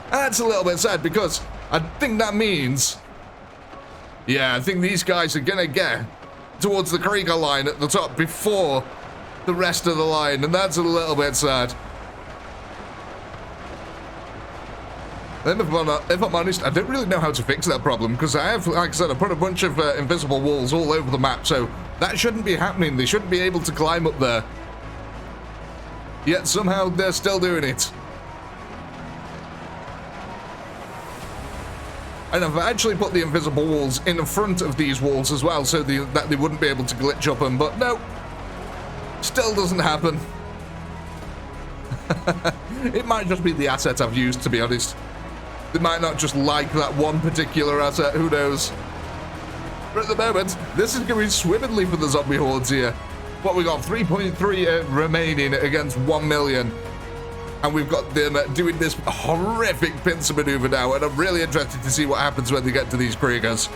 And that's a little bit sad because I think that means... Yeah, I think these guys are going to get towards the Krieger line at the top before the rest of the line, and that's a little bit sad. If I'm honest, I don't really know how to fix that problem because I have, like I said, I put a bunch of invisible walls all over the map, so that shouldn't be happening. They shouldn't be able to climb up there. Yet somehow they're still doing it. And I've actually put the invisible walls in the front of these walls as well so that they wouldn't be able to glitch up them, but no. Still doesn't happen. It might just be the asset I've used, to be honest. They might not just like that one particular asset, who knows. But at the moment, this is going swimmingly for the zombie hordes here. What we got, 3.3 remaining against 1 million. And we've got them doing this horrific pincer maneuver now, and I'm really interested to see what happens when they get to these Kriegers.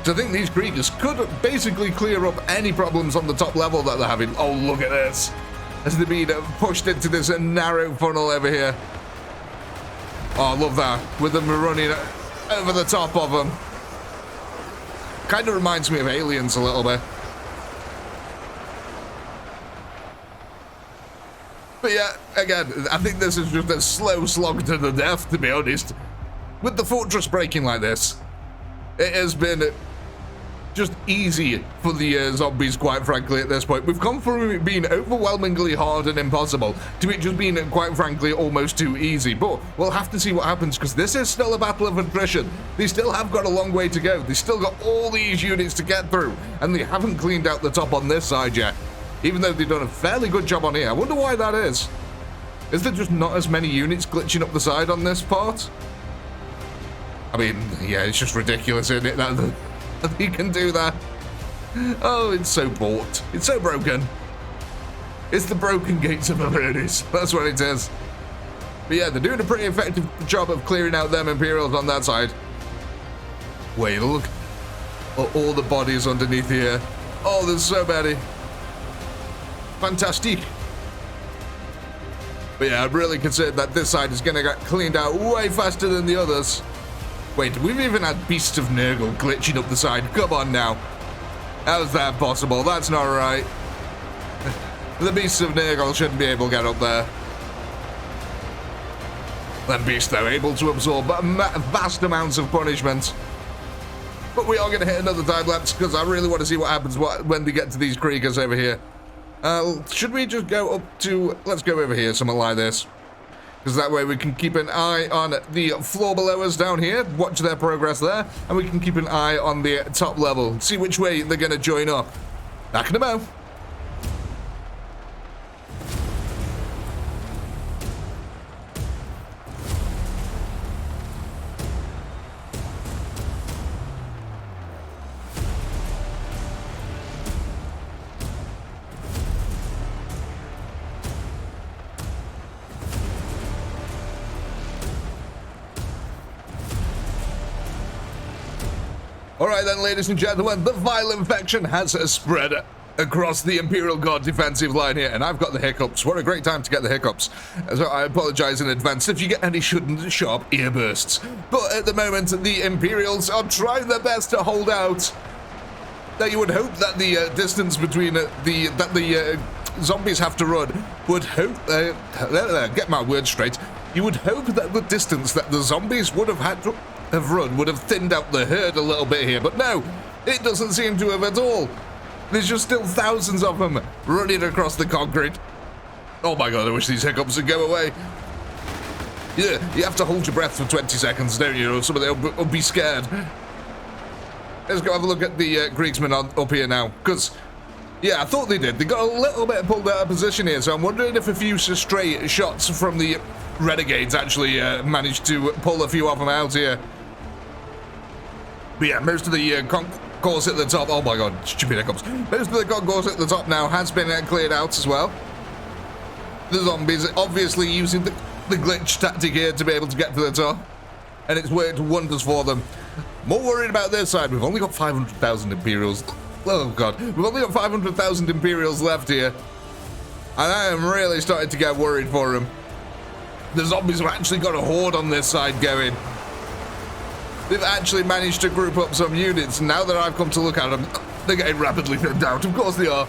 So I think these Kriegers could basically clear up any problems on the top level that they're having. Oh, look at this. As they're being pushed into this narrow funnel over here. Oh, I love that. With them running over the top of them. Kind of reminds me of Aliens a little bit. But yeah, again, I think this is just a slow slog to the death, to be honest. With the fortress breaking like this, it has been just easy for the zombies, quite frankly, at this point. We've come from it being overwhelmingly hard and impossible to it just being, quite frankly, almost too easy. But we'll have to see what happens, because this is still a battle of attrition. They still have got a long way to go. They still got all these units to get through, and they haven't cleaned out the top on this side yet. Even though they've done a fairly good job on here. I wonder why that is. Is there just not as many units glitching up the side on this part? I mean, yeah, it's just ridiculous, isn't it, that he can do that? Oh, it's so bought. It's so broken. It's the broken gates of Avernus. That's what it is. But yeah, they're doing a pretty effective job of clearing out them Imperials on that side. Wait, look at all the bodies underneath here. Oh, there's so many. Fantastic. But yeah, I'm really concerned that this side is going to get cleaned out way faster than the others. Wait, we've even had Beasts of Nurgle glitching up the side. Come on now. How's that possible? That's not right. The Beasts of Nurgle shouldn't be able to get up there. Them beasts, though, able to absorb vast amounts of punishment. But we are going to hit another time lapse, because I really want to see what happens when they get to these Kriegers over here. Should we just go up to... Let's go over here, something like this. Because that way we can keep an eye on the floor below us down here, watch their progress there, and we can keep an eye on the top level, see which way they're going to join up. Back in the bow. Alright then, ladies and gentlemen, the viral infection has spread across the Imperial Guard defensive line here, and I've got the hiccups. What a great time to get the hiccups. So I apologize in advance if you get any sharp ear bursts. But at the moment, the Imperials are trying their best to hold out. Now, you would hope that the distance between the zombies have to run would hope... get my words straight. You would hope that the distance that the zombies would have had to have run would have thinned out the herd a little bit here, but no, it doesn't seem to have at all. There's just still thousands of them running across the concrete. Oh my god, I wish these hiccups would go away. Yeah, you have to hold your breath for 20 seconds, don't you, or some of them will be scared. Let's go have a look at the Kriegsmen up here now, because, yeah, I thought they did. They got a little bit pulled out of position here, so I'm wondering if a few stray shots from the Renegades actually managed to pull a few of them out here. But yeah, most of the concourse at the top, oh my god, stupid hiccups. Most of the concourse at the top now has been cleared out as well. The zombies obviously using the glitch tactic here to be able to get to the top. And it's worked wonders for them. More worried about their side. We've only got 500,000 Imperials. Oh god, we've only got 500,000 Imperials left here. And I am really starting to get worried for them. The zombies have actually got a horde on this side going. They've actually managed to group up some units. Now that I've come to look at them, they're getting rapidly thinned out. Of course they are.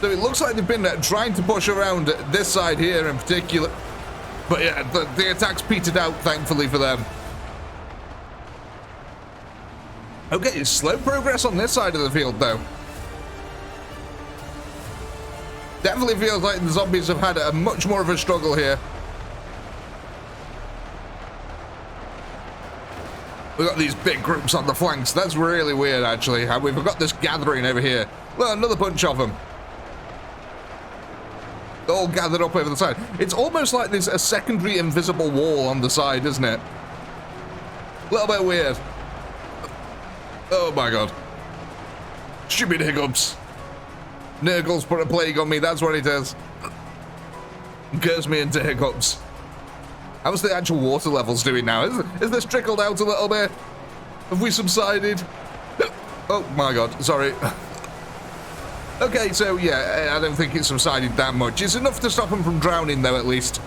So it looks like they've been trying to push around this side here in particular. But yeah, the attacks petered out, thankfully for them. Okay, slow progress on this side of the field, though. Definitely feels like the zombies have had a much more of a struggle here. We've got these big groups on the flanks. That's really weird, actually. How we've got this gathering over here. Well, another bunch of them. They're all gathered up over the side. It's almost like there's a secondary invisible wall on the side, isn't it? A little bit weird. Oh my god. Stupid hiccups. Nurgle's put a plague on me, that's what it is. Curse me into hiccups. How's the actual water levels doing now? Is this trickled out a little bit? Have we subsided? Oh my god, sorry. Okay, so yeah, I don't think it's subsided that much. It's enough to stop them from drowning though, at least.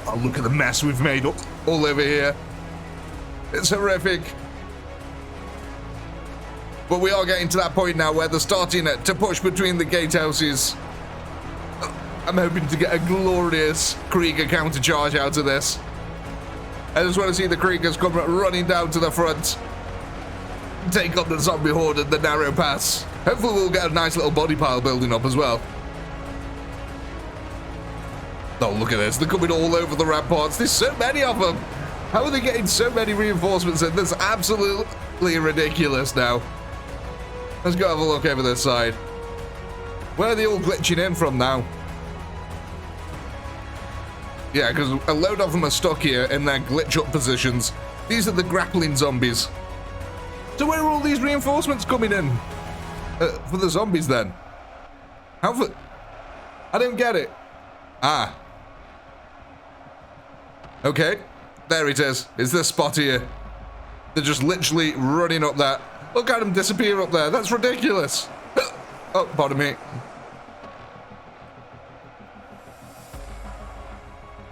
Oh, look at the mess we've made up all over here. It's horrific. But we are getting to that point now where they're starting to push between the gatehouses. I'm hoping to get a glorious Krieger countercharge out of this. I just want to see the Kriegers come running down to the front. Take on the zombie horde at the narrow pass. Hopefully we'll get a nice little body pile building up as well. Oh, look at this. They're coming all over the ramparts. There's so many of them. How are they getting so many reinforcements in? That's absolutely ridiculous now. Let's go have a look over this side. Where are they all glitching in from now? Yeah, because a load of them are stuck here in their glitch-up positions. These are the grappling zombies. So where are all these reinforcements coming in? For the zombies, then? How for... I don't get it. Ah. Okay. There it is. It's this spot here. They're just literally running up that. Look at them disappear up there. That's ridiculous. Oh, pardon me.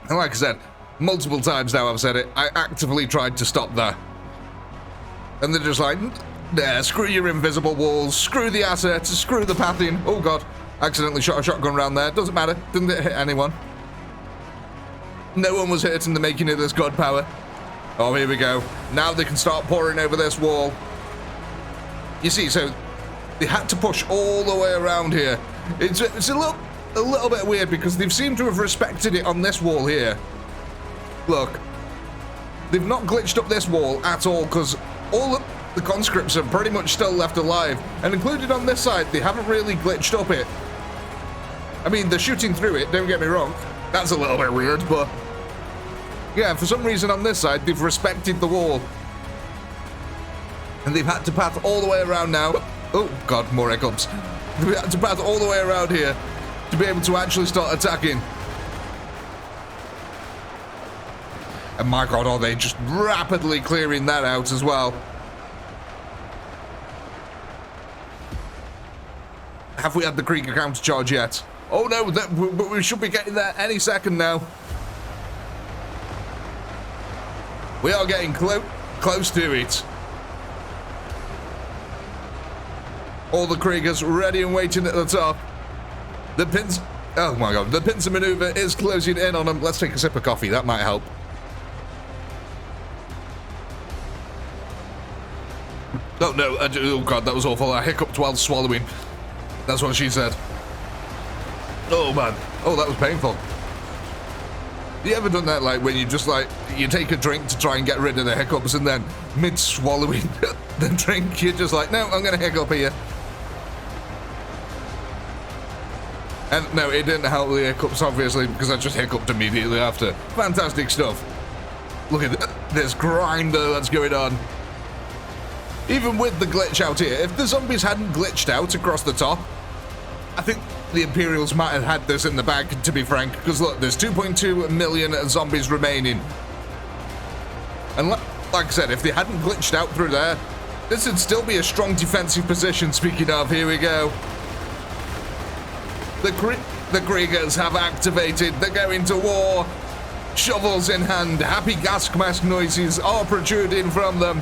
And like I said, multiple times now I've said it, I actively tried to stop that. And they're just like, nah, screw your invisible walls, screw the assets, screw the pathing. Oh god, accidentally shot a shotgun around there. Doesn't matter, didn't hit anyone. No one was hurt in the making of this god power. Oh, here we go. Now they can start pouring over this wall. You see, so they had to push all the way around here. It's a little bit weird because they've seemed to have respected it on this wall here. Look, they've not glitched up this wall at all because all the conscripts are pretty much still left alive, and included on this side, they haven't really glitched up it. I mean, they're shooting through it, don't get me wrong. That's a little bit weird, but yeah, for some reason on this side, they've respected the wall. And they've had to path all the way around now. Oh god, more hiccups. They've had to path all the way around here to be able to actually start attacking. And my god, are they just rapidly clearing that out as well. Have we had the Krieger countercharge yet? Oh no, but we should be getting there any second now. We are getting close to it. All the Kriegers ready and waiting at the top. The pins... Oh my god, the pincer maneuver is closing in on them. Let's take a sip of coffee, that might help. Oh no, oh god, that was awful. I hiccuped while swallowing. That's what she said. Oh man, oh that was painful. You ever done that, like when you just like, you take a drink to try and get rid of the hiccups and then mid-swallowing the drink, you're just like, no, I'm gonna hiccup here. And no, it didn't help the hiccups, obviously, because I just hiccuped immediately after. Fantastic stuff. Look at this grinder that's going on. Even with the glitch out here, if the zombies hadn't glitched out across the top, I think the Imperials might have had this in the bag, to be frank, because look, there's 2.2 million zombies remaining. And like I said, if they hadn't glitched out through there, this would still be a strong defensive position. Speaking of, here we go. The Kriegers have activated. They're going to war. Shovels in hand. Happy gas mask noises are protruding from them.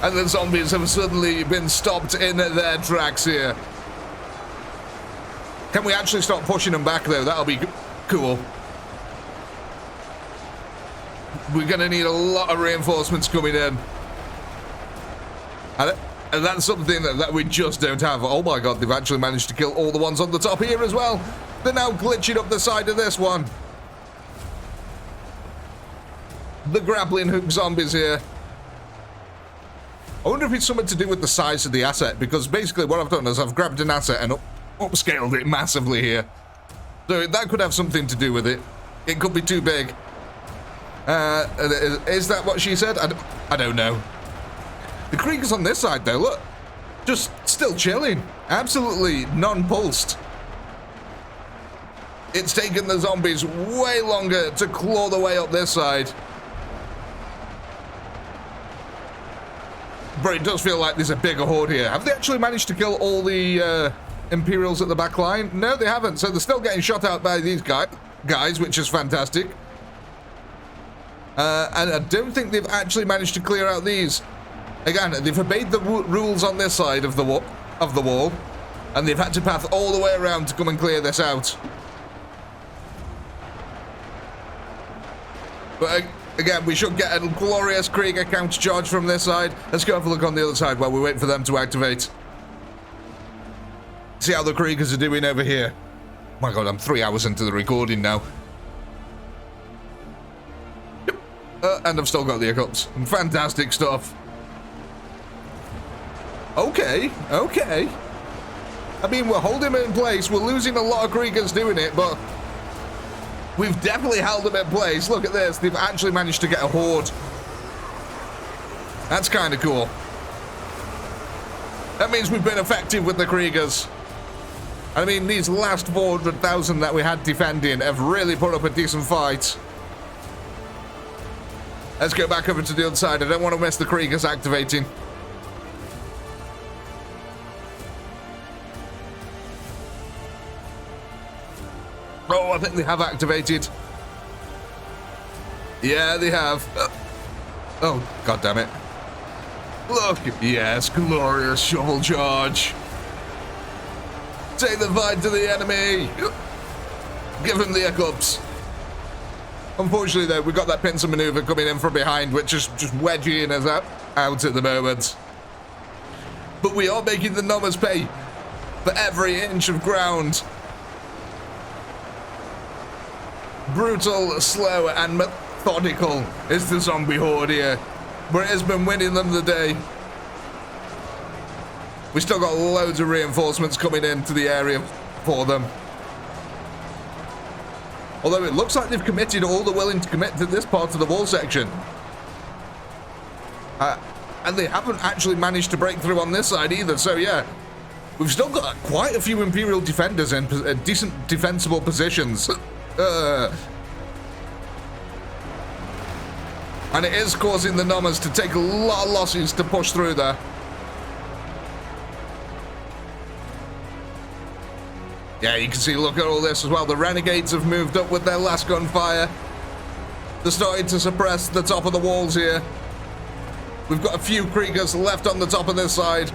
And the zombies have suddenly been stopped in their tracks here. Can we actually start pushing them back, though? That'll be cool. We're going to need a lot of reinforcements coming in. And that's something that we just don't have. Oh my god, they've actually managed to kill all the ones on the top here as well. They're now glitching up the side of this one. The grappling hook zombies here. I wonder if it's something to do with the size of the asset, because basically what I've done is I've grabbed an asset and upscaled it massively here. So that could have something to do with it. It could be too big. Is that what she said? I don't know. The Kriegers on this side, though, look. Just still chilling. Absolutely non-pulsed. It's taken the zombies way longer to claw their way up this side. But it does feel like there's a bigger horde here. Have they actually managed to kill all the Imperials at the back line? No, they haven't. So they're still getting shot out by these guys, which is fantastic. And I don't think they've actually managed to clear out these. Again, they've obeyed the rules on this side of the wall, and they've had to path all the way around to come and clear this out. But again, we should get a glorious Krieger counter-charge from this side. Let's go have a look on the other side while we wait for them to activate. See how the Kriegers are doing over here. My god, I'm 3 hours into the recording now. And I've still got the hiccups. Fantastic stuff. Okay. I mean, we're holding them in place. We're losing a lot of Kriegers doing it, but we've definitely held them in place. Look at this. They've actually managed to get a horde. That's kind of cool. That means we've been effective with the Kriegers. I mean, these last 400,000 that we had defending have really put up a decent fight. Let's go back over to the other side. I don't want to miss the Kriegers activating. Oh, I think they have activated. Yeah, they have. Oh, god damn it. Look, yes, glorious shovel charge. Take the fight to the enemy. Give him the hiccups. Unfortunately, though, we've got that pincer maneuver coming in from behind, which is just wedging us out at the moment. But we are making the numbers pay for every inch of ground. Brutal, slow, and methodical is the zombie horde here, but it has been winning them the day. We still got loads of reinforcements coming into the area for them. Although it looks like they've committed all they're willing to commit to this part of the wall section. And they haven't actually managed to break through on this side either, so yeah. We've still got quite a few Imperial defenders in decent defensible positions. And it is causing the Numbers to take a lot of losses to push through there. Yeah, you can see, look at all this as well. The Renegades have moved up with their last gunfire. They're starting to suppress the top of the walls here. We've got a few Kriegers left on the top of this side.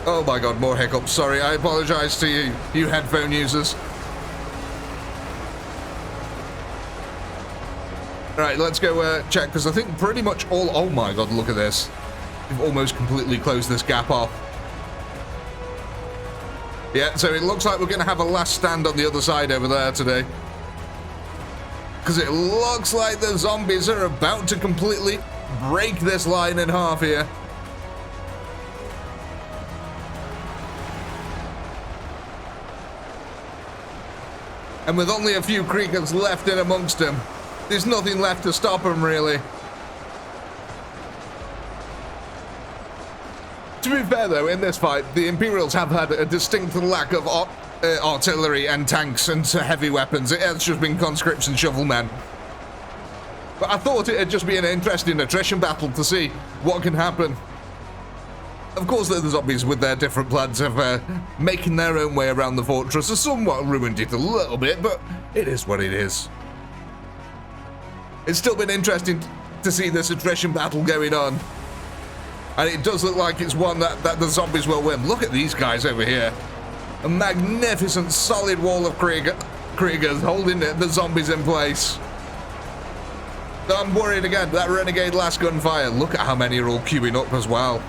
Oh my god, more hiccups. Sorry, I apologize to you headphone users. Alright, let's go check, because I think pretty much all... Oh my god, look at this. We've almost completely closed this gap off. Yeah, so it looks like we're going to have a last stand on the other side over there today. Because it looks like the zombies are about to completely break this line in half here. And with only a few Kriegers left in amongst them, there's nothing left to stop them, really. To be fair, though, in this fight, the Imperials have had a distinct lack of artillery and tanks and heavy weapons. It has just been conscripts and shovelmen. But I thought it'd just be an interesting attrition battle to see what can happen. Of course, the zombies, with their different plans of making their own way around the fortress, have somewhat ruined it a little bit, but it is what it is. It's still been interesting to see this attrition battle going on. And it does look like it's one that the zombies will win. Look at these guys over here. A magnificent solid wall of Kriegers holding the zombies in place. I'm worried again, that Renegade last gunfire. Look at how many are all queuing up as well.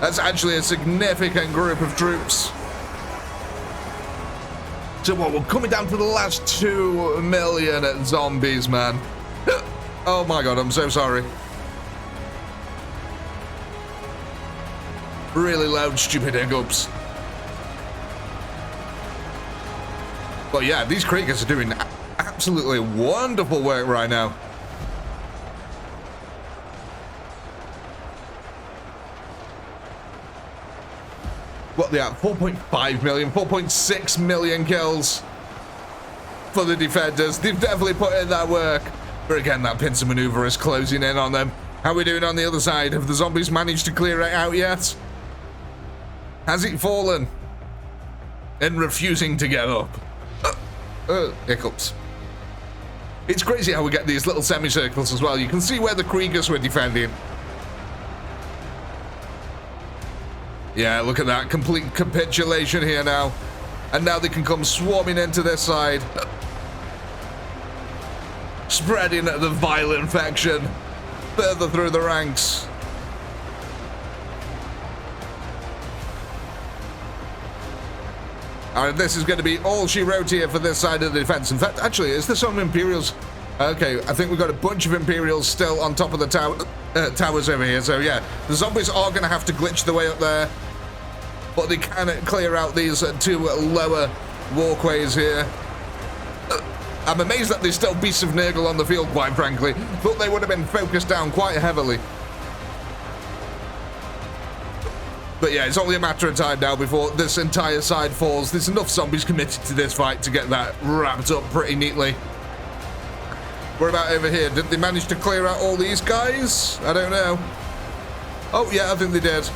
That's actually a significant group of troops. So what, we're coming down to the last 2 million zombies, man. Oh my god, I'm so sorry. Really loud, stupid hiccups. But yeah, these Kriegers are doing absolutely wonderful work right now. what they at, 4.5 million, 4.6 million kills for the defenders. They've definitely put in that work. But again, that pincer maneuver is closing in on them. How are we doing on the other side? Have the zombies managed to clear it out yet? Has it fallen? And refusing to get up. Hiccups. It's crazy how we get these little semicircles as well. You can see where the Kriegers were defending. Yeah, look at that. Complete capitulation here now. And now they can come swarming into this side. Spreading the vile infection further through the ranks. Alright, this is going to be all she wrote here for this side of the defense. In fact, actually, is there some Imperials? Okay, I think we've got a bunch of Imperials still on top of the towers over here. So yeah, the zombies are going to have to glitch their way up there. But they can clear out these two lower walkways here. I'm amazed that there's still beasts of Nurgle on the field, quite frankly. Thought they would have been focused down quite heavily. But yeah, it's only a matter of time now before this entire side falls. There's enough zombies committed to this fight to get that wrapped up pretty neatly. What about over here? Did they manage to clear out all these guys? I don't know. Oh yeah, I think they did.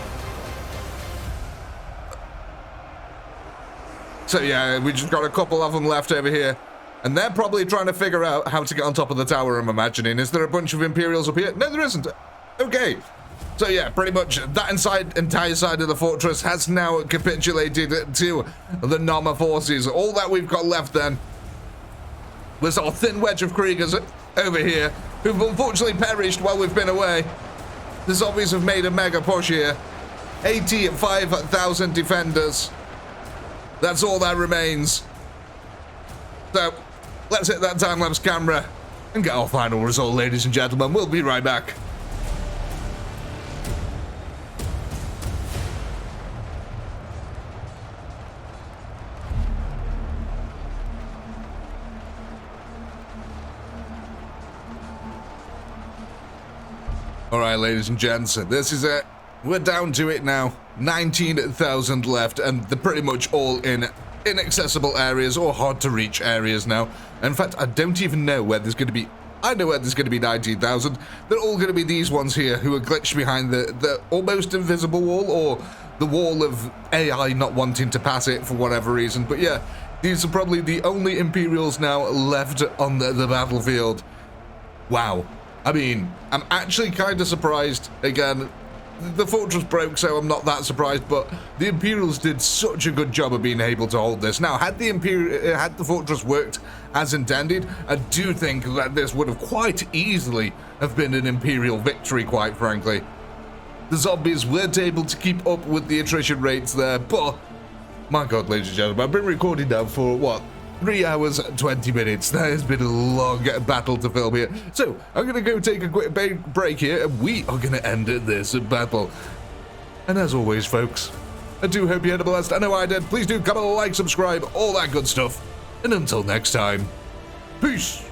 So yeah, we just got a couple of them left over here. And they're probably trying to figure out how to get on top of the tower, I'm imagining. Is there a bunch of Imperials up here? No, there isn't. Okay. So yeah, pretty much that entire side of the fortress has now capitulated to the Nama forces. All that we've got left then was our thin wedge of Kriegers over here, who've unfortunately perished while we've been away. The zombies have made a mega push here. 85,000 defenders. That's all that remains. So, let's hit that time-lapse camera and get our final result, ladies and gentlemen. We'll be right back. Alright, ladies and gents, this is it. We're down to it now. 19,000 left, and they're pretty much all in inaccessible areas or hard to reach areas now. In fact, I don't even know where there's going to be. I know where there's going to be 19,000. They're all going to be these ones here who are glitched behind the almost invisible wall, or the wall of AI not wanting to pass it for whatever reason. But yeah, these are probably the only Imperials now left on the battlefield. Wow. I mean, I'm actually kind of surprised. Again, the fortress broke, so I'm not that surprised, but the Imperials did such a good job of being able to hold this. Now, had the fortress worked as intended, I do think that this would have quite easily have been an Imperial victory, quite frankly. The zombies weren't able to keep up with the attrition rates there, but my god, ladies and gentlemen, I've been recording now for, what, 3 hours and 20 minutes. That has been a long battle to film here. So, I'm going to go take a quick break here, and we are going to end this battle. And as always, folks, I do hope you had a blast. I know I did. Please do comment, like, subscribe, all that good stuff. And until next time, peace.